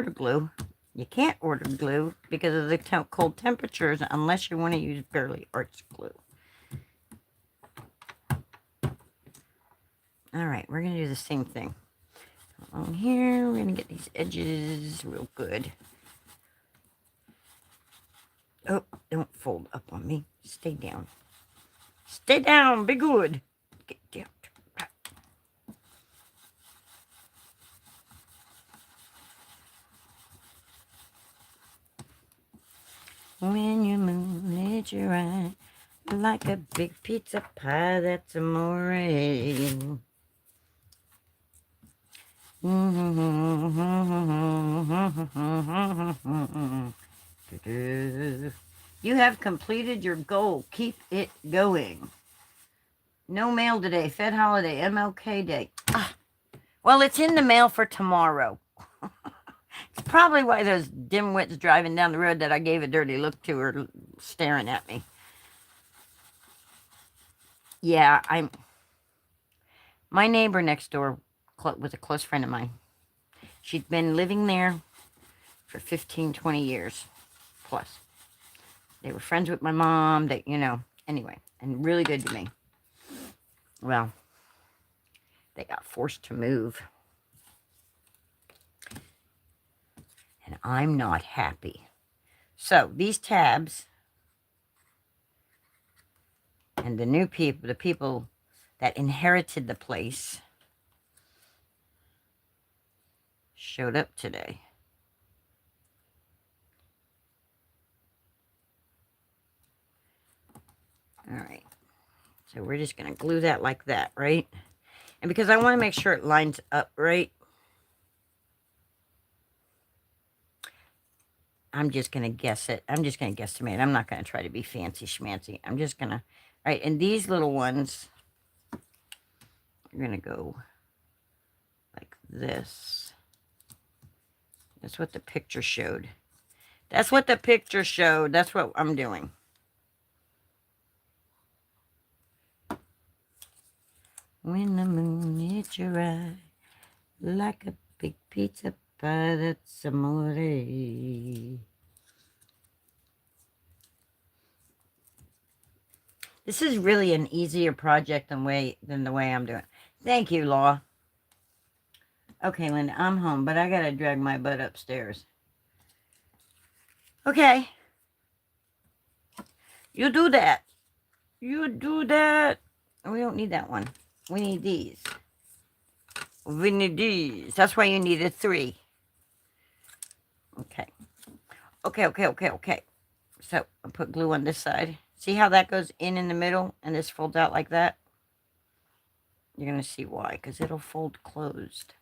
glue, you can't order glue because of the cold temperatures unless you want to use Barely Arts glue. All right, we're going to do the same thing. Along here, we're going to get these edges real good. Oh, don't fold up on me. Stay down. Stay down. Be good. Get down. When you move, let your eye like a big pizza pie, that's amore. You have completed your goal. Keep it going. No mail today. Fed holiday. MLK Day. Well, it's in the mail for tomorrow. It's probably why those dimwits driving down the road that I gave a dirty look to are staring at me. Yeah, my neighbor next door was a close friend of mine. She'd been living there for 15, 20 years plus. They were friends with my mom, anyway, and really good to me. Well, they got forced to move. And I'm not happy. So these tabs and the new people, the people that inherited the place, showed up today. All right. So we're just going to glue that like that, right? And because I want to make sure it lines up right, I'm just going to guess it. I'm just going to guesstimate. I'm not going to try to be fancy schmancy. I'm just going to, all right, and these little ones are going to go like this. That's what the picture showed. That's what the picture showed. That's what I'm doing. When the moon hits your eye like a big pizza pie, that's amore. This is really an easier project than the way I'm doing. Thank you, Law. Okay, Linda, I'm home, but I gotta drag my butt upstairs. Okay. You do that. You do that. We don't need that one. We need these. We need these. That's why you needed 3. Okay. Okay. So, I'll put glue on this side. See how that goes in the middle and this folds out like that? You're going to see why, because it'll fold closed.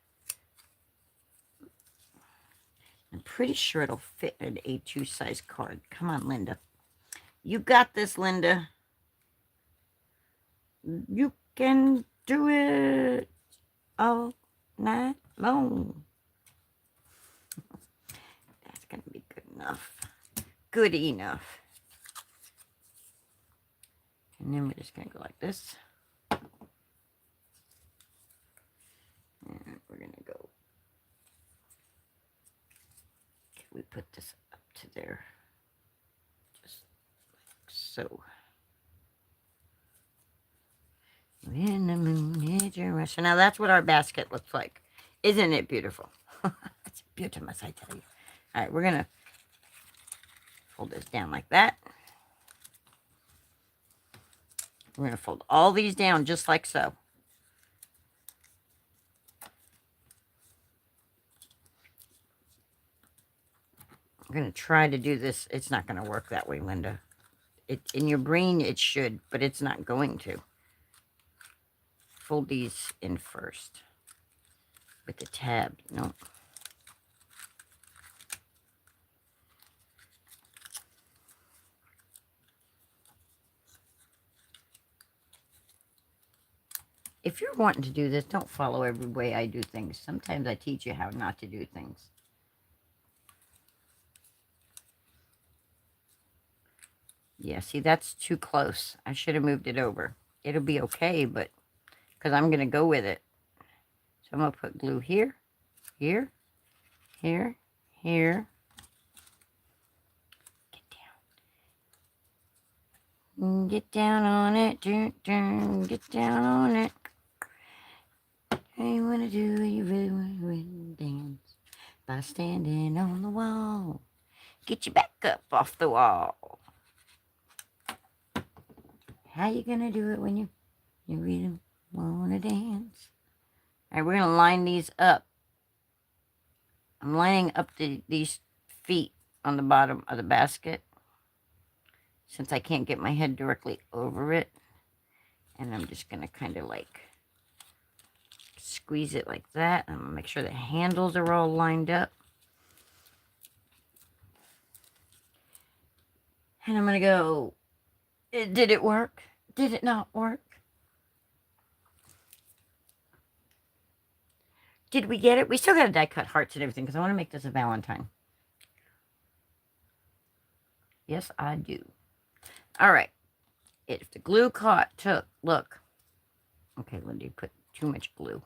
I'm pretty sure it'll fit an A2 size card. Come on, Linda. You got this, Linda. You can do it all night long. That's going to be good enough. Good enough. And then we're just going to go like this. And we're going to go. Can we put this up to there? Just like so. When the moon hits your rush. So now that's what our basket looks like. Isn't it beautiful? It's beautiful, I tell you. All right, we're going to fold this down like that. We're going to fold all these down just like so. I'm going to try to do this. It's not going to work that way, Linda. In your brain, it should, but it's not going to. Fold these in first with the tab. No. If you're wanting to do this, don't follow every way I do things. Sometimes I teach you how not to do things. Yeah, see, that's too close. I should have moved it over. It'll be okay, but because I'm going to go with it. So I'm going to put glue here, here, here, here. Get down. Get down on it. Get down on it. You want to do, you really want to dance by standing on the wall. Get your back up off the wall. How you going to do it when you really want to dance? All right, we're going to line these up. I'm lining up these feet on the bottom of the basket since I can't get my head directly over it. And I'm just going to kind of like squeeze it like that. I'm going to make sure the handles are all lined up. And I'm going to go, did it work? Did it not work? Did we get it? We still got to die cut hearts and everything because I want to make this a Valentine. Yes, I do. All right. If the glue look. Okay, Linda, you put too much glue.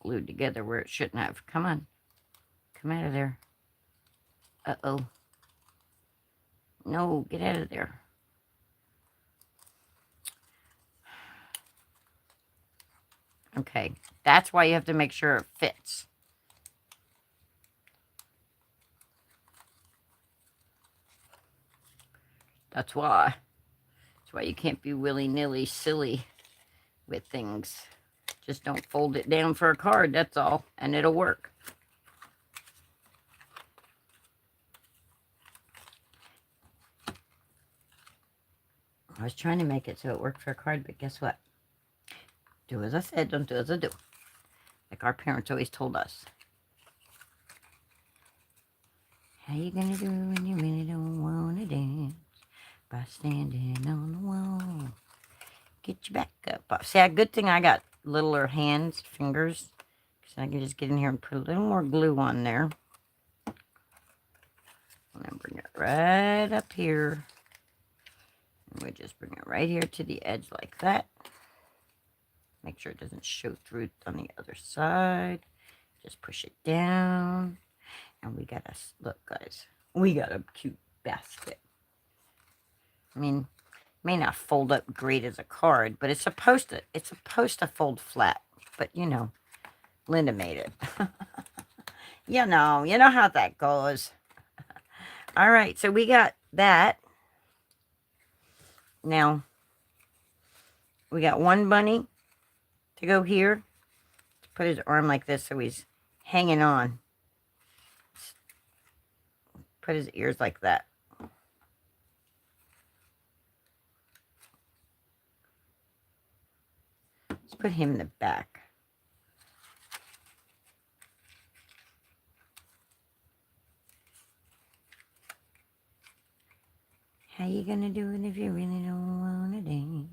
Glued together where it shouldn't have. Come on. Come out of there. Uh-oh. No, get out of there. Okay, that's why you have to make sure it fits. That's why. That's why you can't be willy-nilly silly with things. Just don't fold it down for a card, that's all, and it'll work. I was trying to make it so it worked for a card, but guess what? Do as I said, don't do as I do. Like our parents always told us. How you gonna do when you really don't wanna dance? By standing on the wall. Get your back up. See, a good thing I got littler hands, fingers. So I can just get in here and put a little more glue on there. And then bring it right up here. And we just bring it right here to the edge like that. Make sure it doesn't show through on the other side. Just push it down. And we got a, look guys, we got a cute basket. I mean, may not fold up great as a card, but it's supposed to fold flat. But you know, Linda made it. you know how that goes. All right, so we got that. Now, we got one bunny to go here. Put his arm like this so he's hanging on. Put his ears like that. Let's put him in the back. How you gonna do it if you really don't wanna dance?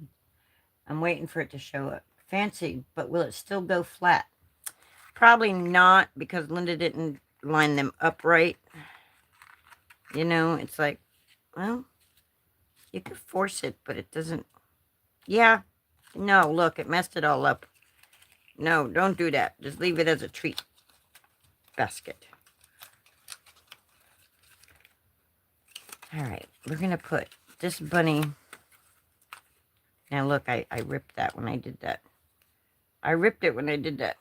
I'm waiting for it to show up. Fancy, but will it still go flat? Probably not, because Linda didn't line them up right. You know, it's like, well, you could force it, but it doesn't. Yeah. No, look, it messed it all up. No, don't do that. Just leave it as a treat basket. All right, we're going to put this bunny. Now, look, I ripped that when I did that. I ripped it when I did that.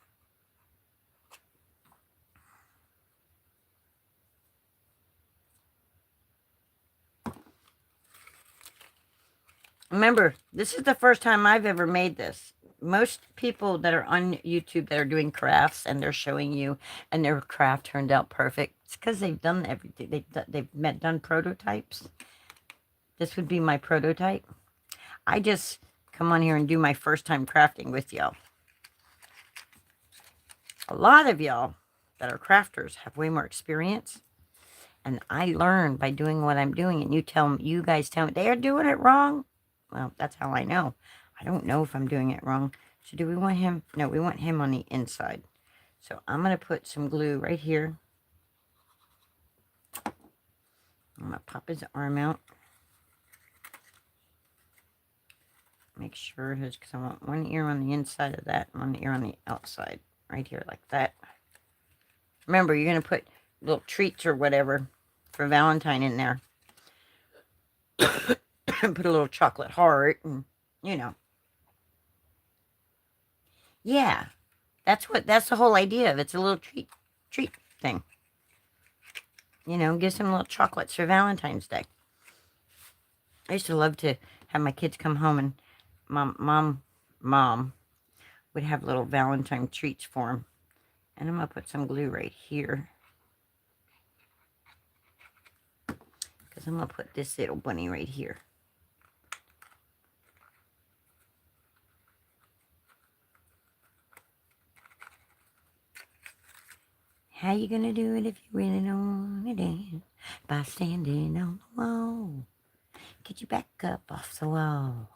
Remember, this is the first time I've ever made this. Most people that are on YouTube that are doing crafts and they're showing you and their craft turned out perfect, it's because they've done everything. They've done prototypes. This would be my prototype. I just come on here and do my first time crafting with y'all. A lot of y'all that are crafters have way more experience. And I learn by doing what I'm doing. And you guys tell me they are doing it wrong. Well, that's how I know. I don't know if I'm doing it wrong. So do we want him? No, we want him on the inside. So I'm going to put some glue right here. I'm going to pop his arm out. Make sure his, because I want one ear on the inside of that and one ear on the outside. Right here like that. Remember, you're going to put little treats or whatever for Valentine in there. Put a little chocolate heart and, you know. Yeah, that's the whole idea of it. It's a little treat thing. You know, give some little chocolates for Valentine's Day. I used to love to have my kids come home and mom would have little Valentine treats for them. And I'm going to put some glue right here. Because I'm going to put this little bunny right here. How you gonna do it if you really don't want to dance? By standing on the wall. Get your back up off the wall.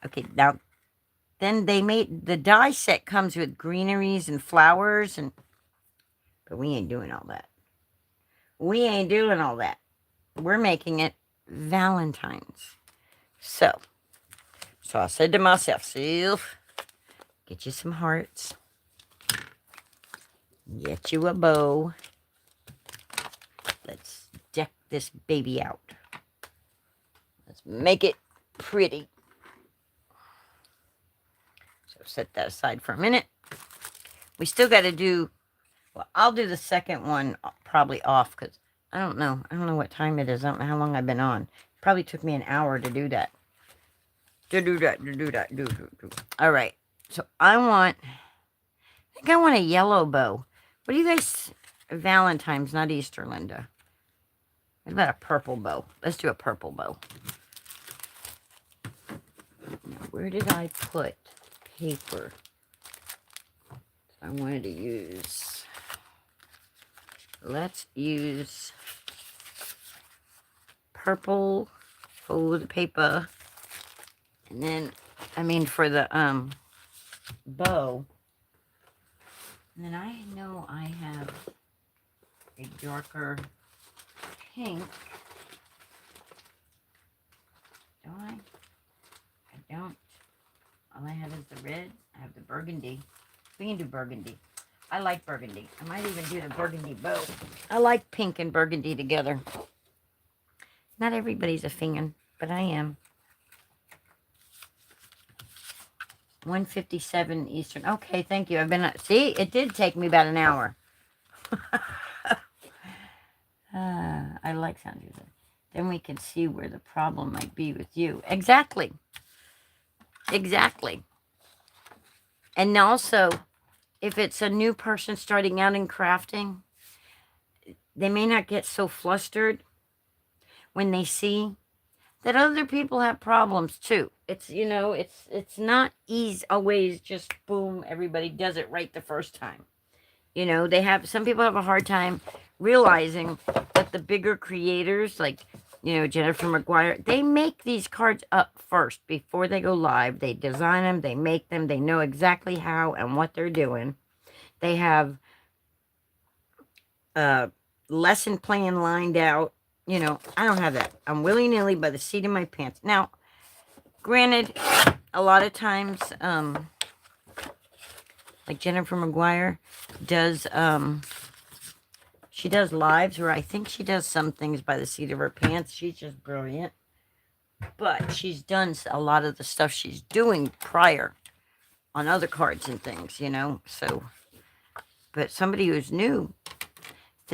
Okay, now, then they made, the die set comes with greeneries and flowers, and but we ain't doing all that. We ain't doing all that. We're making it Valentine's. So I said to myself, Sylph, get you some hearts. Get you a bow. Let's deck this baby out. Let's make it pretty. So set that aside for a minute. We still got to do, well, I'll do the second one probably off because I don't know. I don't know what time it is. I don't know how long I've been on. It probably took me an hour to do that. All right. So I think I want a yellow bow. What do you guys, Valentine's, not Easter, Linda. What about a purple bow? Let's do a purple bow. Now, where did I put paper? I wanted to use, let's use purple for the paper. And then, I mean, for the bow. And then I know I have a darker pink. Don't I? I don't. All I have is the red. I have the burgundy. We can do burgundy. I like burgundy. I might even do the burgundy bow. I like pink and burgundy together. Not everybody's a fan, but I am. 1:57 Eastern. Okay, thank you. I've been, see, it did take me about an hour. I like Sandra. Then we can see where the problem might be with you. Exactly. Exactly. And also, if it's a new person starting out in crafting, they may not get so flustered when they see that other people have problems too. It's, you know, it's not easy always just boom, everybody does it right the first time. You know, some people have a hard time realizing that the bigger creators, like, you know, Jennifer McGuire, they make these cards up first before they go live. They design them, they make them, they know exactly how and what they're doing. They have lesson plan lined out. You know, I don't have that. I'm willy-nilly by the seat of my pants. Now, granted, a lot of times, like Jennifer McGuire does, she does lives where I think she does some things by the seat of her pants. She's just brilliant. But she's done a lot of the stuff she's doing prior on other cards and things, you know. So, but somebody who's new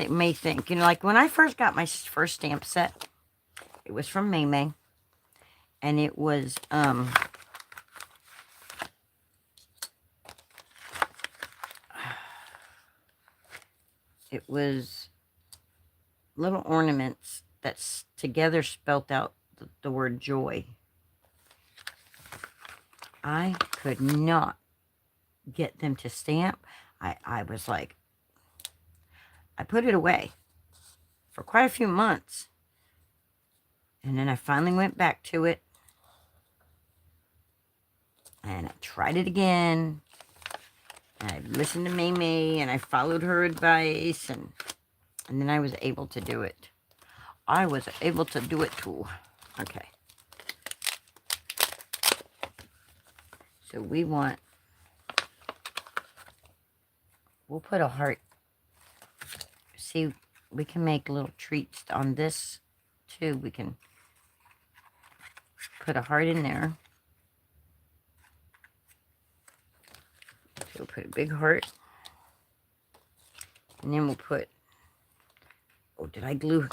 may think, you know, like when I first got my first stamp set, It was from Mayhem. And it was, little ornaments that together spelt out the word joy. I could not get them to stamp. I was like, I put it away for quite a few months. And then I finally went back to it. And I tried it again. And I listened to May and I followed her advice. And then I was able to do it. I was able to do it too. Okay. So we'll put a heart. See, we can make little treats on this too. We can put a heart in there. So we'll put a big heart. And then we'll put, oh, did I glue?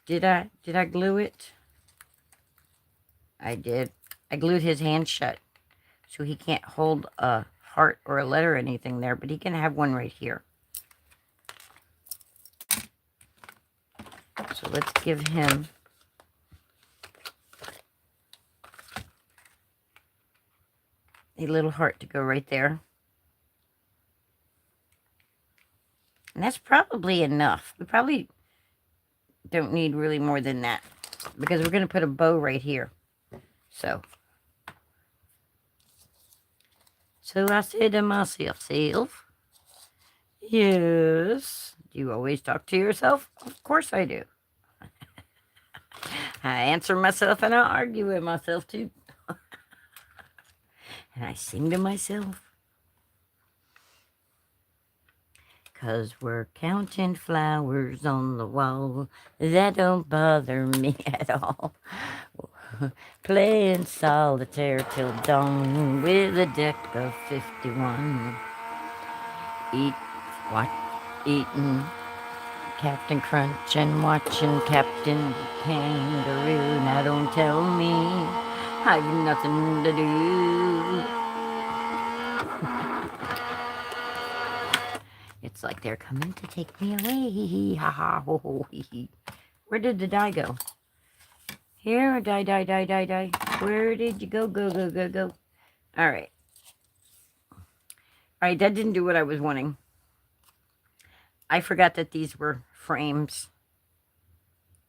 Did I glue it? I did. I glued his hand shut. So he can't hold a heart or a letter or anything there, but he can have one right here. So let's give him a little heart to go right there. And that's probably enough. We probably don't need really more than that because we're going to put a bow right here. So I said to myself, yes, do you always talk to yourself? Of course I do. I answer myself and I argue with myself too. And I sing to myself. 'Cause we're counting flowers on the wall. That don't bother me at all. Playing solitaire till dawn with a deck of 51. Eating Captain Crunch and watching Captain Kangaroo. Now don't tell me I've nothing to do. It's like they're coming to take me away. Ha ha ho ho hee hee. Where did the die go? Here, die. Where did you go? Go. All right. All right, that didn't do what I was wanting. I forgot that these were frames.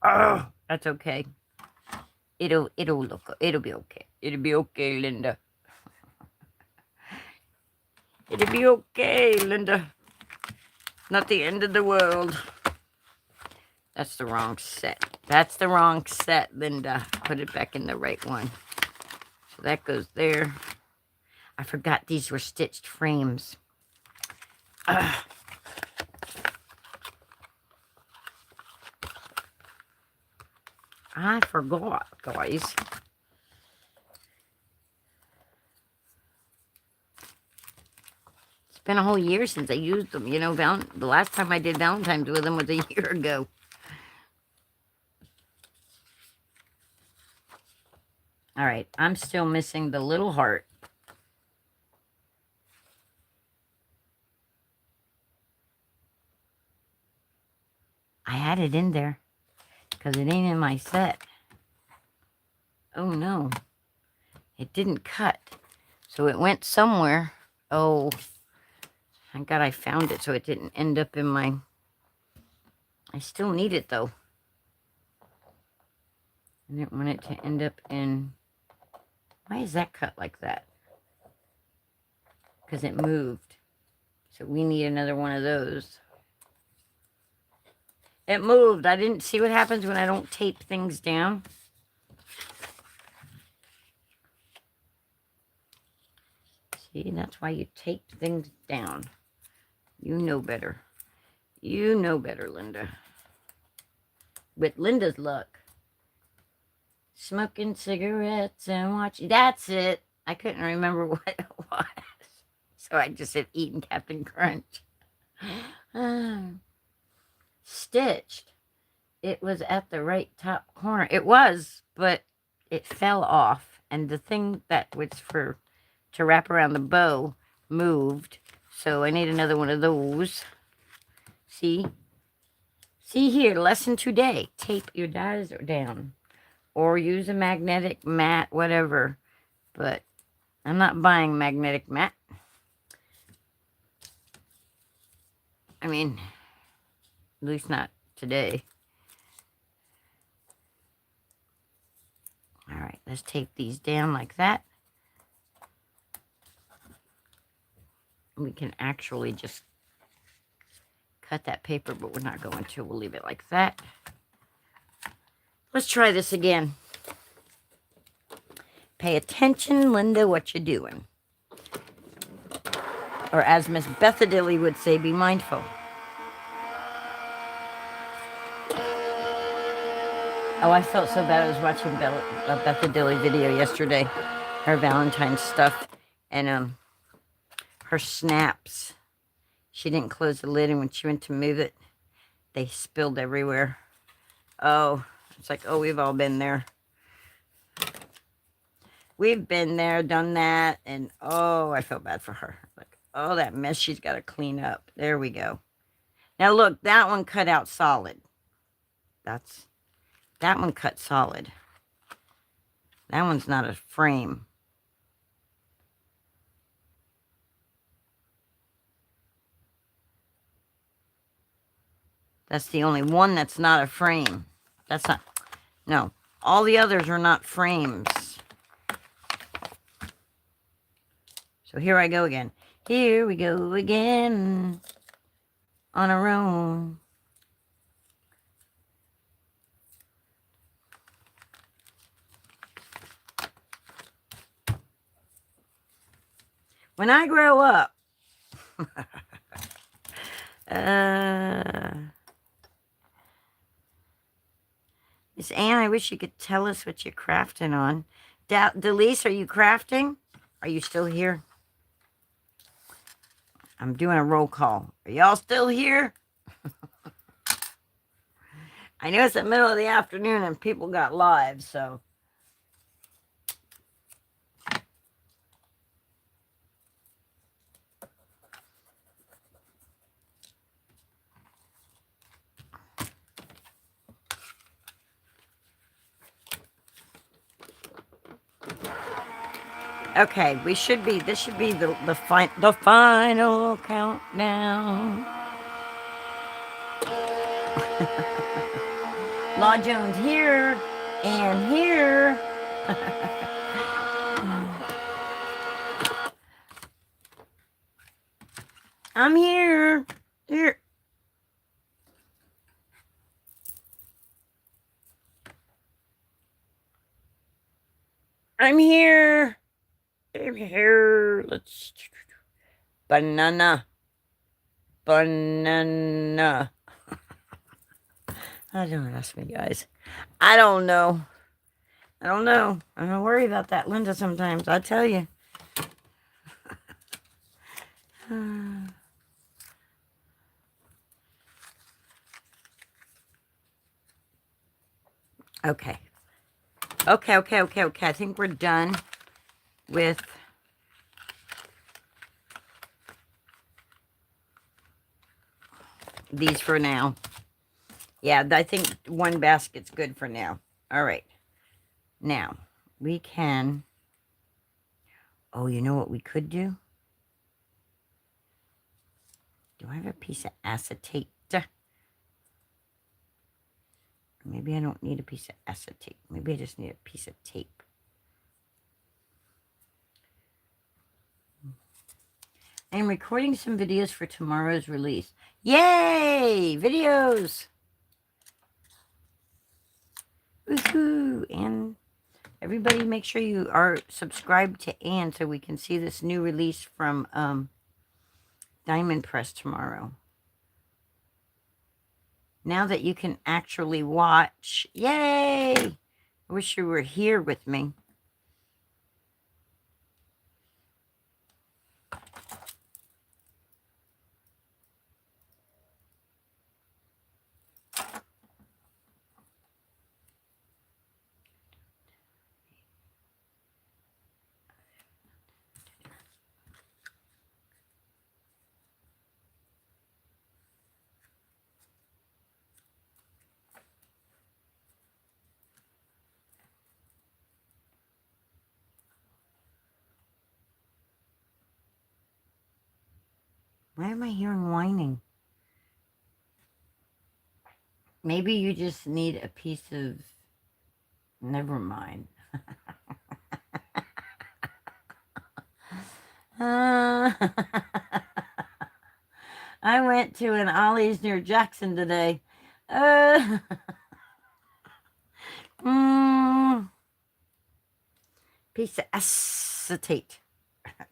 Oh, that's okay. It'll be okay. It'll be okay, Linda. It'll be okay, Linda. Not the end of the world. That's the wrong set. That's the wrong set, Linda. Put it back in the right one. So that goes there. I forgot these were stitched frames. I forgot, guys. It's been a whole year since I used them. You know, the last time I did Valentine's with them was a year ago. All right, I'm still missing the little heart. I had it in there because it ain't in my set. Oh, no. It didn't cut. So it went somewhere. Oh, thank God I found it so it didn't end up in my... I still need it, though. I didn't want it to end up in... Why is that cut like that? Because it moved. So we need another one of those. It moved. I didn't see what happens when I don't tape things down. See, that's why you tape things down. You know better. You know better, Linda. With Linda's luck. Smoking cigarettes and watching. That's it. I couldn't remember what it was. So I just said eating Captain Crunch. stitched, it was at the right top corner. It was, but it fell off. And the thing that was to wrap around the bow moved. So I need another one of those. See? See here, lesson today. Tape your dies down. Or use a magnetic mat, whatever. But I'm not buying magnetic mat. I mean, at least not today. All right, let's tape these down like that. We can actually just cut that paper, but we're not going to. We'll leave it like that. Let's try this again. Pay attention, Linda, what you're doing. Or as Miss Bethadilly would say, be mindful. Oh, I felt so bad. I was watching a Bethadilly video yesterday. Her Valentine's stuff. And her snaps. She didn't close the lid, and when she went to move it, they spilled everywhere. Oh, it's like, oh, we've all been there. We've been there, done that, and oh, I felt bad for her. Like, oh, that mess she's got to clean up. There we go. Now, look, that one cut out solid. That one cut solid. That one's not a frame. That's the only one that's not a frame. That's not, no. All the others are not frames. So here I go again. Here we go again. On our own. When I grow up, Miss Ann, I wish you could tell us what you're crafting on. Delise, are you crafting? Are you still here? I'm doing a roll call. Are y'all still here? I know it's the middle of the afternoon and people got lives, so. Okay, this should be the final countdown. Law Jones here and here. I'm here. Here. I'm here. I'm here. Let's. Banana. Banana. I don't ask me, guys. I don't know. I don't worry about that, Linda, sometimes. I tell you. Okay. Okay. I think we're done with these for now. Yeah, I think one basket's good for now. All right. Now, we can... Oh, you know what we could do? Do I have a piece of acetate? Maybe I don't need a piece of acetate. Maybe I just need a piece of tape. I'm recording some videos for tomorrow's release. Yay! Videos! Woohoo! And everybody make sure you are subscribed to Ann so we can see this new release from Diamond Press tomorrow. Now that you can actually watch. Yay! I wish you were here with me. Why am I hearing whining? Maybe you just need a piece of... Never mind. I went to an Ollie's near Jackson today. Piece of acetate.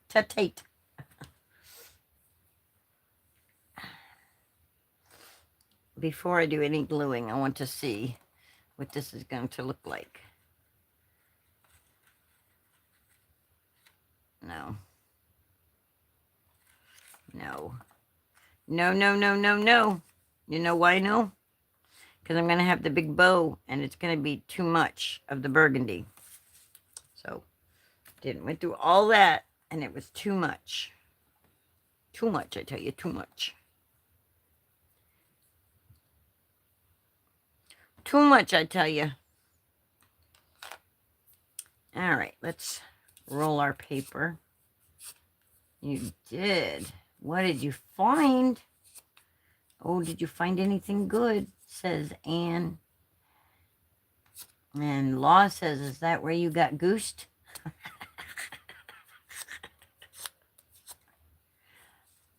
Tatate. Before I do any gluing, I want to see what this is going to look like. No. No. No, no, no, no, no. You know why no? Because I'm going to have the big bow, and it's going to be too much of the burgundy. So, went through all that, and it was too much. Too much, I tell you, too much. Too much, I tell you. All right, let's roll our paper. You did. What did you find? Oh, did you find anything good? Says Anne. And Law says, is that where you got goosed?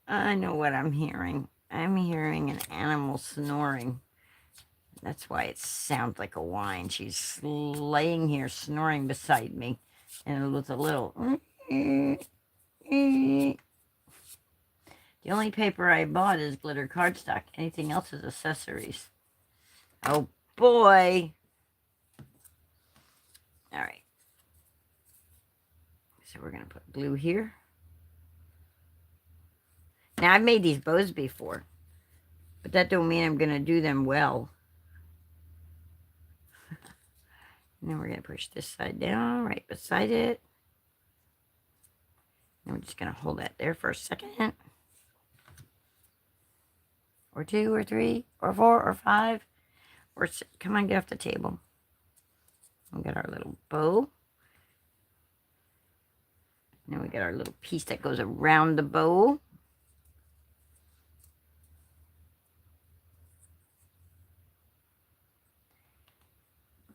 I know what I'm hearing. I'm hearing an animal snoring. That's why it sounds like a whine. She's laying here snoring beside me. And it was a little... The only paper I bought is glitter cardstock. Anything else is accessories. Oh, boy. All right. So we're going to put glue here. Now, I've made these bows before, but that don't mean I'm going to do them well. And then we're going to push this side down right beside it. And we're just going to hold that there for a second. Or 2 or 3 or 4 or 5 or 6. Come on, get off the table. We got our little bow. Now we got our little piece that goes around the bow.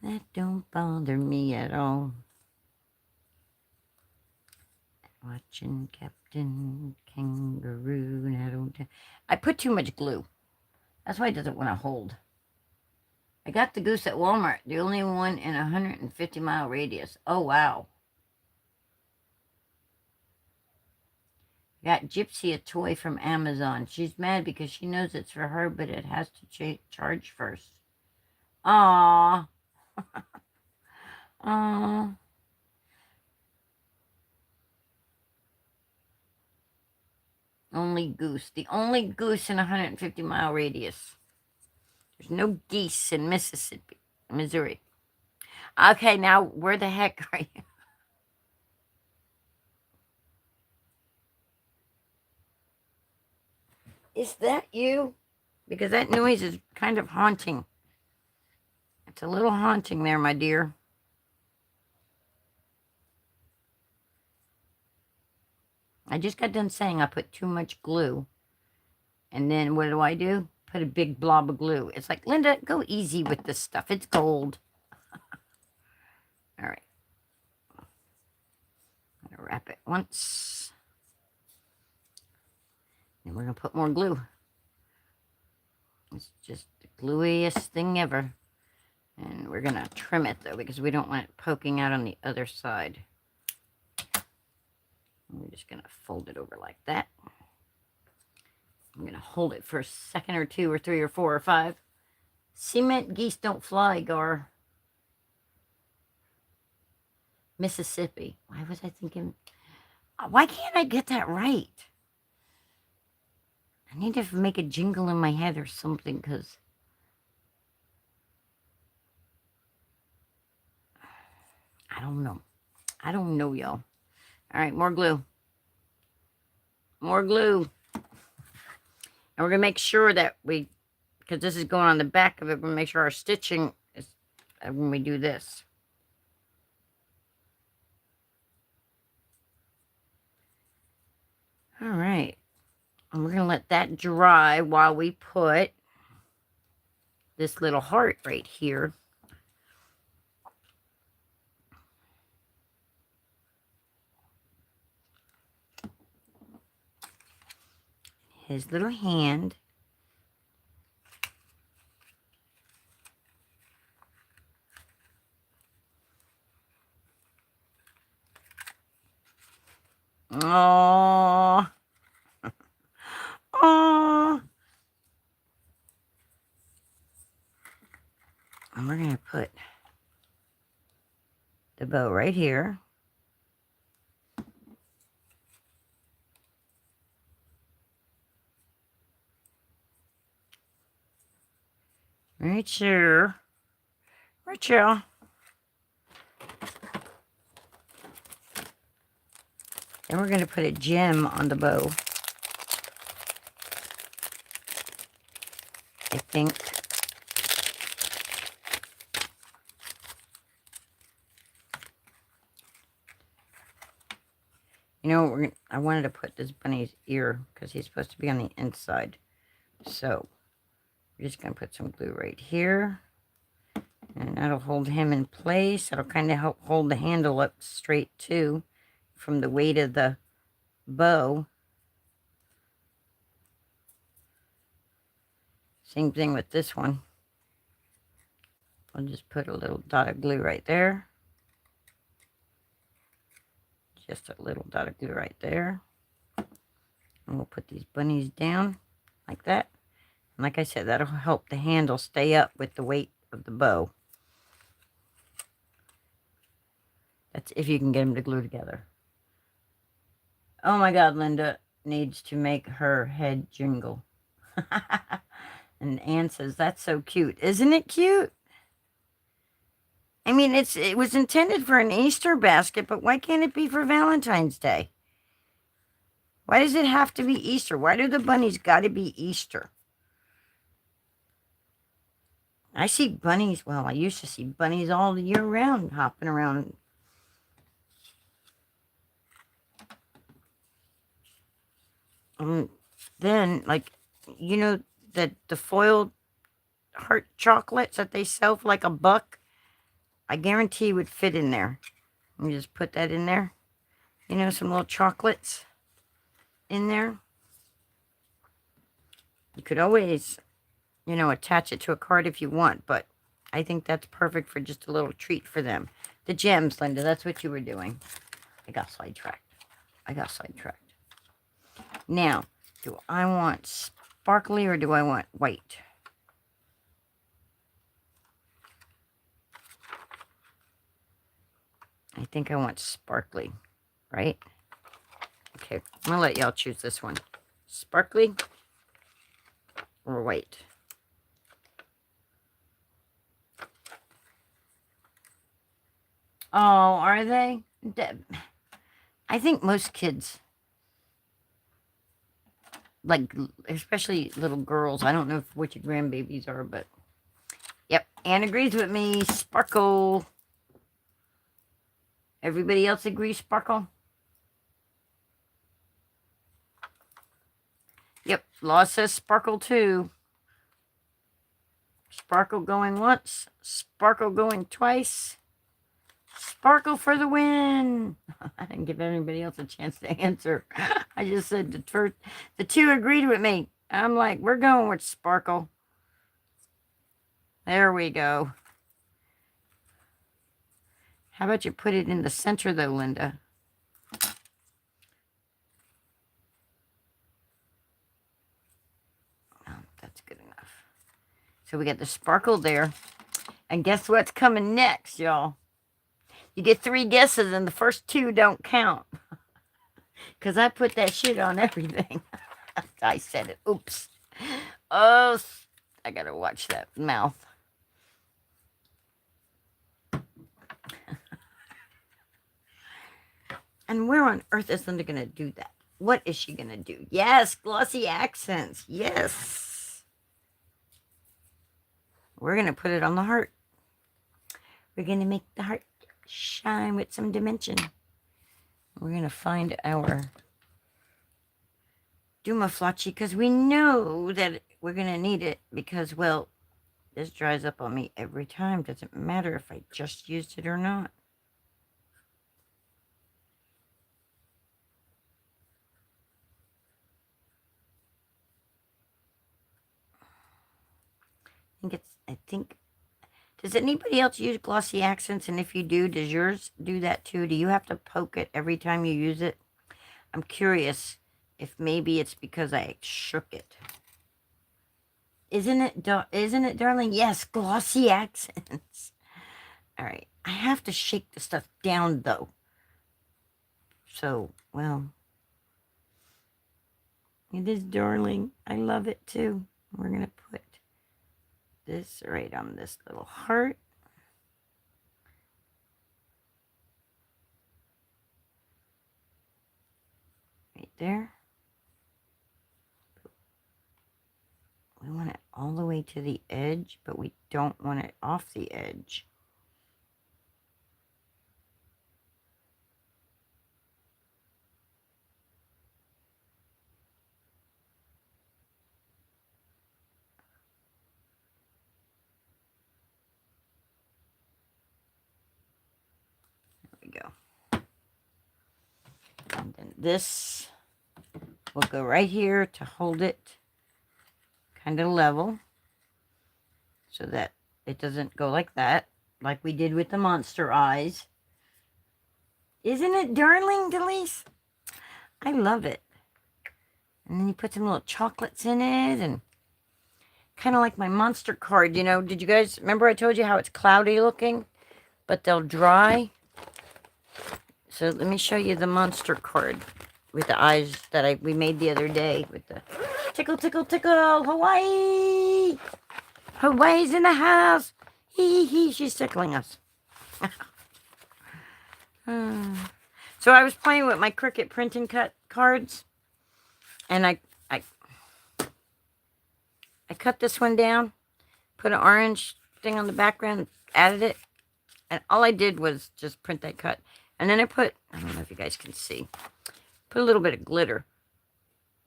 That don't bother me at all. Watching Captain Kangaroo. And I put too much glue. That's why it doesn't want to hold. I got the goose at Walmart. The only one in a 150-mile radius. Oh, wow. Got Gypsy a toy from Amazon. She's mad because she knows it's for her, but it has to charge first. Aww. Aww. Only goose. The only goose in a 150-mile radius. There's no geese in Mississippi, Missouri. Okay, now where the heck are you? Is that you? Because that noise is kind of haunting. It's a little haunting there, my dear. I just got done saying I put too much glue. And then what do? Put a big blob of glue. It's like, Linda, go easy with this stuff. It's gold. All right. I'm going to wrap it once. And we're going to put more glue. It's just the gluiest thing ever. And we're going to trim it, though, because we don't want it poking out on the other side. And we're just going to fold it over like that. I'm going to hold it for a second or 2 or 3 or 4 or 5. Cement geese don't fly, Gar. Mississippi. Why was I thinking... Why can't I get that right? I need to make a jingle in my head or something, because... I don't know. I don't know, y'all. All right, more glue. More glue. And we're going to make sure that we, because this is going on the back of it, we're going to make sure our stitching is when we do this. All right. And we're going to let that dry while we put this little heart right here. His little hand. Oh. Oh. And we're going to put the bow right here. Right here. Right here. Then we're going to put a gem on the bow. I think. You know, I wanted to put this bunny's ear because he's supposed to be on the inside. So, we're just going to put some glue right here. And that'll hold him in place. That'll kind of help hold the handle up straight too from the weight of the bow. Same thing with this one. I'll just put a little dot of glue right there. Just a little dot of glue right there. And we'll put these bunnies down like that. And like I said, that'll help the handle stay up with the weight of the bow. That's if you can get them to glue together. Oh my God, Linda needs to make her head jingle. And Anne says, that's so cute. Isn't it cute? I mean, it was intended for an Easter basket, but why can't it be for Valentine's Day? Why does it have to be Easter? Why do the bunnies got to be Easter? I see bunnies, well, I used to see bunnies all year round hopping around. Then, like, you know, the foiled heart chocolates that they sell for like $1, I guarantee would fit in there. Let me just put that in there. You know, some little chocolates in there. You could always, you know, attach it to a card if you want, but I think that's perfect for just a little treat for them. The gems, Linda, that's what you were doing. I got sidetracked. Now, do I want sparkly or do I want white? I think I want sparkly, right? Okay, I'm going to let y'all choose this one. Sparkly or white? Oh, are they? I think most kids, like, especially little girls, I don't know what your grandbabies are, but, yep, Anne agrees with me. Sparkle. Everybody else agrees, sparkle? Yep, Law says sparkle too. Sparkle going once, sparkle going twice. Sparkle for the win. I didn't give anybody else a chance to answer. I just said the two agreed with me. I'm like, we're going with sparkle. There we go. How about you put it in the center though, Linda? Oh, that's good enough. So we got the sparkle there. And guess what's coming next, y'all? You get 3 guesses and the first 2 don't count. Because I put that shit on everything. I said it. Oops. Oh, I got to watch that mouth. And where on earth is Linda going to do that? What is she going to do? Yes, glossy accents. Yes. We're going to put it on the heart. We're going to make the heart shine with some dimension. We're going to find our do my flotchy because we know that we're going to need it because, well, this dries up on me every time. Doesn't matter if I just used it or not. Does anybody else use glossy accents? And if you do, does yours do that too? Do you have to poke it every time you use it? I'm curious if maybe it's because I shook it. Isn't it, darling? Yes, glossy accents. All right. I have to shake the stuff down, though. So, well, it is darling. I love it, too. We're going to put this right on this little heart. Right there. We want it all the way to the edge, but we don't want it off the edge. There we go. And then this will go right here to hold it kind of level so that it doesn't go like that, like we did with the monster eyes. Isn't it darling, Delise? I love it. And then you put some little chocolates in it and kind of like my monster card, you know. Did you guys remember I told you how it's cloudy looking, but they'll dry? So let me show you the monster card with the eyes that we made the other day with the tickle, tickle, tickle, Hawaii. Hawaii's in the house. Hee, she's tickling us. So I was playing with my Cricut print and cut cards, and I cut this one down, put an orange thing on the background, added it, and all I did was just print that cut. And then I don't know if you guys can see, put a little bit of glitter.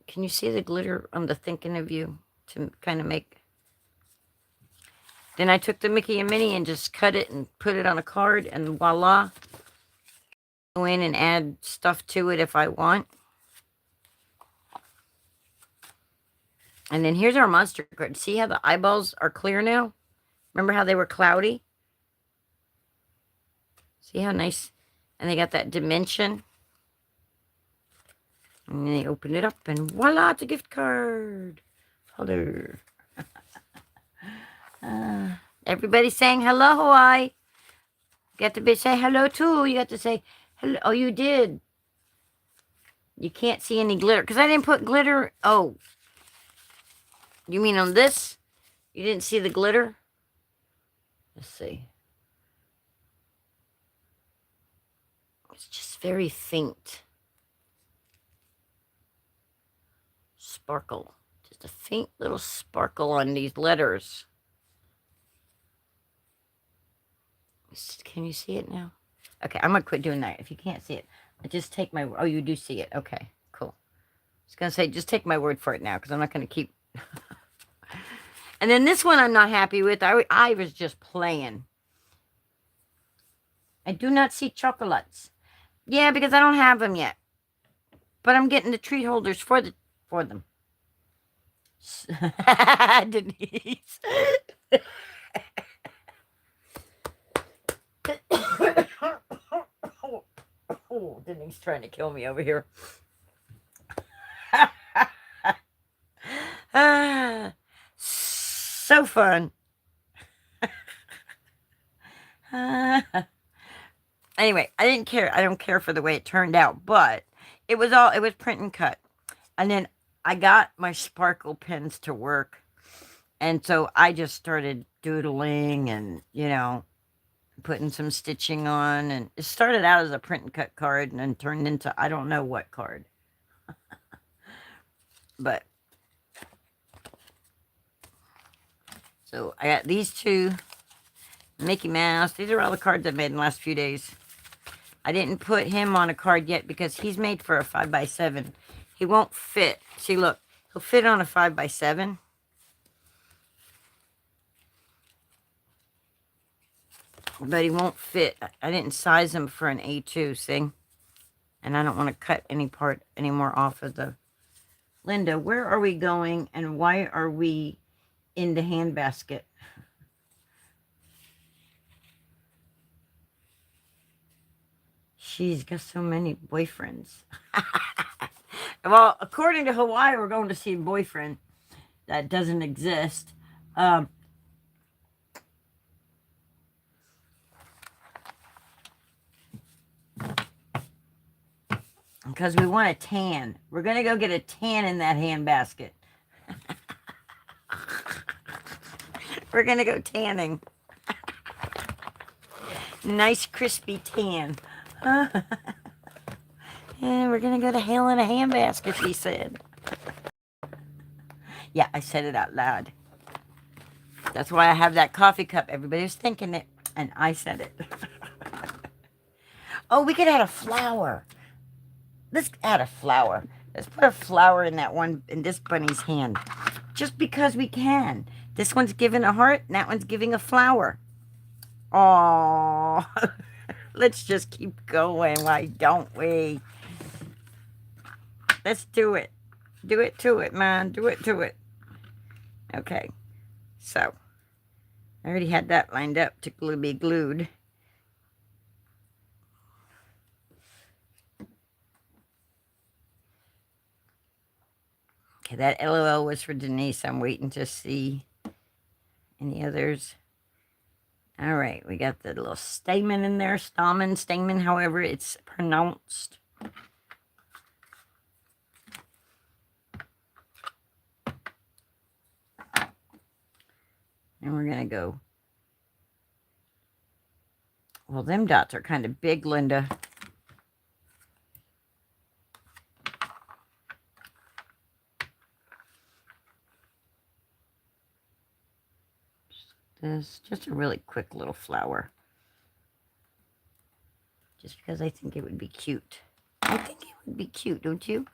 Can you see the glitter on the thinking of you to kind of make? Then I took the Mickey and Minnie and just cut it and put it on a card, and voila. Go in and add stuff to it if I want. And then here's our monster card. See how the eyeballs are clear now? Remember how they were cloudy? See how nice? And they got that dimension. And then they open it up and voila, it's a gift card. Hello. Everybody saying hello, Hawaii. You got to say hello too. You got to say hello. Oh, you did. You can't see any glitter because I didn't put glitter. Oh, you mean on this? You didn't see the glitter? Let's see. It's just very faint. Sparkle. Just a faint little sparkle on these letters. Can you see it now? Okay, I'm going to quit doing that. If you can't see it, I just take my... Oh, you do see it. Okay, cool. I was going to say, just take my word for it now, because I'm not going to keep... And then this one I'm not happy with. I was just playing. I do not see chocolates. Yeah, because I don't have them yet. But I'm getting the treat holders for them. Denise. Oh, Denise trying to kill me over here. So fun. Anyway, I didn't care. I don't care for the way it turned out, but it was print and cut. And then I got my sparkle pens to work. And so I just started doodling and, you know, putting some stitching on. And it started out as a print and cut card and then turned into I don't know what card. But so I got these two, Mickey Mouse. These are all the cards I've made in the last few days. I didn't put him on a card yet because he's made for a 5x7. He won't fit. See, look, he'll fit on a 5x7. But he won't fit. I didn't size him for an A2, see? And I don't want to cut any more off of the... Linda, where are we going and why are we in the handbasket? She's got so many boyfriends. Well, according to Hawaii, we're going to see a boyfriend that doesn't exist. Because we want a tan. We're going to go get a tan in that handbasket. We're going to go tanning. Nice crispy tan. And we're going to go to hell in a handbasket, she said. Yeah, I said it out loud. That's why I have that coffee cup. Everybody was thinking it, and I said it. Oh, we could add a flower. Let's add a flower. Let's put a flower in this bunny's hand. Just because we can. This one's giving a heart, and that one's giving a flower. Oh, let's just keep going. Why don't we? Let's do it. Do it to it, man. Do it to it. Okay. So, I already had that lined up to be glued. Okay, that LOL was for Denise. I'm waiting to see any others. All right, we got the little stamen in there. Stamen, however it's pronounced. And we're going to go. Well, them dots are kind of big, Linda. This, just a really quick little flower. Just because I think it would be cute. I think it would be cute, don't you?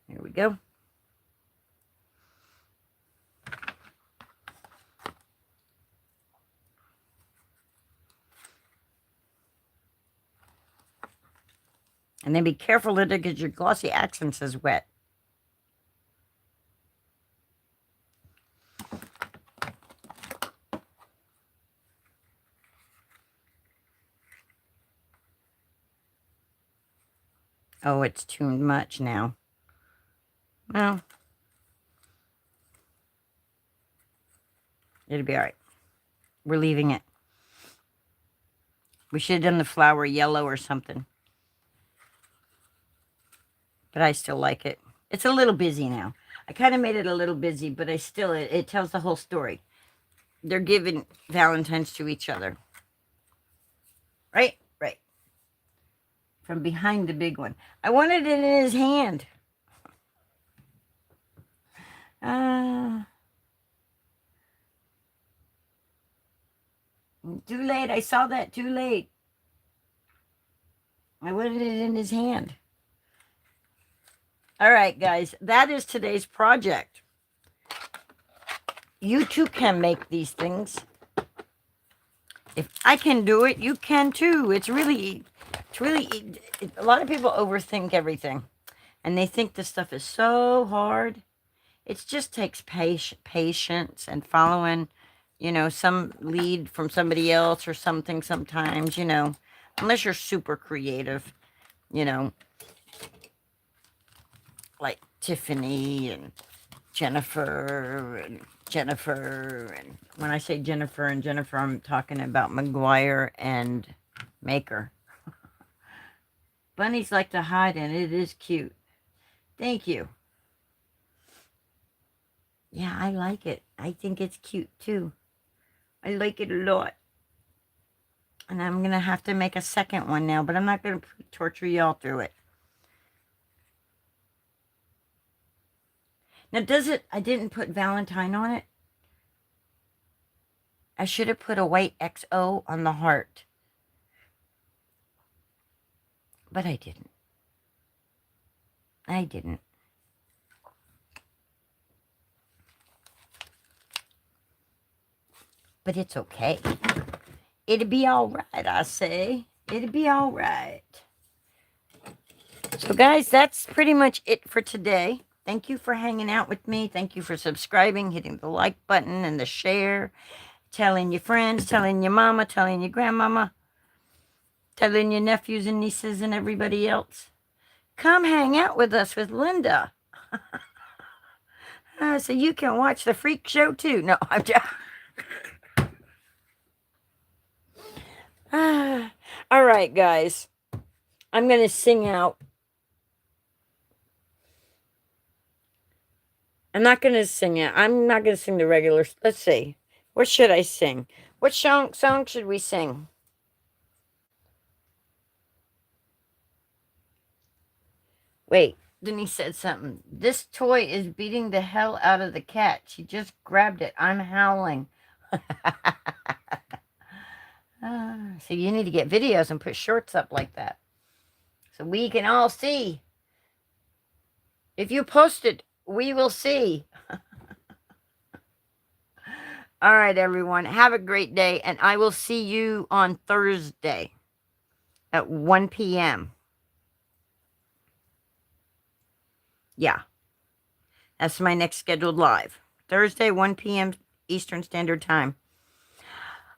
Here we go. And then be careful, Linda, because your glossy accents is wet. Oh, it's too much now. Well, it'll be all right. We're leaving it. We should have done the flower yellow or something. But I still like it. It's a little busy now. I kind of made it a little busy, but I still, it tells the whole story. They're giving Valentines to each other. Right? Right. From behind the big one. I wanted it in his hand. Too late. I saw that too late. I wanted it in his hand. All right, guys. That is today's project. You too can make these things. If I can do it, you can too. It's really, a lot of people overthink everything. And they think this stuff is so hard. It just takes patience and following, you know, some lead from somebody else or something sometimes, you know. Unless you're super creative, you know. Like Tiffany and Jennifer. And when I say Jennifer and Jennifer, I'm talking about McGuire and Maker. Bunnies like to hide, and it is cute. Thank you. Yeah, I like it. I think it's cute too. I like it a lot. And I'm going to have to make a second one now, but I'm not going to torture y'all through it. Now, does it, I didn't put Valentine on it. I should have put a white XO on the heart. But I didn't. I didn't. But it's okay. It'll be all right, I say. It'll be all right. So, guys, that's pretty much it for today. Thank you for hanging out with me. Thank you for subscribing, hitting the like button and the share, telling your friends, telling your mama, telling your grandmama, telling your nephews and nieces and everybody else. Come hang out with us with Linda. So you can watch the freak show too. No, I'm just... All right, guys. I'm going to sing out. I'm not going to sing it. I'm not going to sing the regular. Let's see. What should I sing? What song should we sing? Wait, Denise said something. This toy is beating the hell out of the cat. She just grabbed it. I'm howling. So you need to get videos and put shorts up like that, so we can all see. If you post it, we will see. All right, everyone. Have a great day, and I will see you on Thursday at 1 p.m. Yeah. That's my next scheduled live. Thursday, 1 p.m. Eastern Standard Time.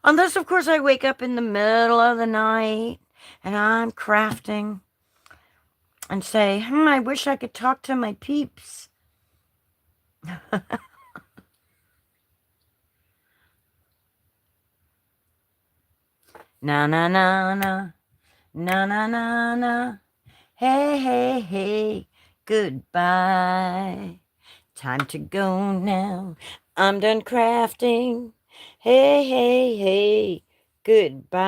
Unless, of course, I wake up in the middle of the night and I'm crafting and say, I wish I could talk to my peeps. Na na na na, na na na na, hey hey hey, goodbye. Time to go now. I'm done crafting. Hey hey hey, goodbye.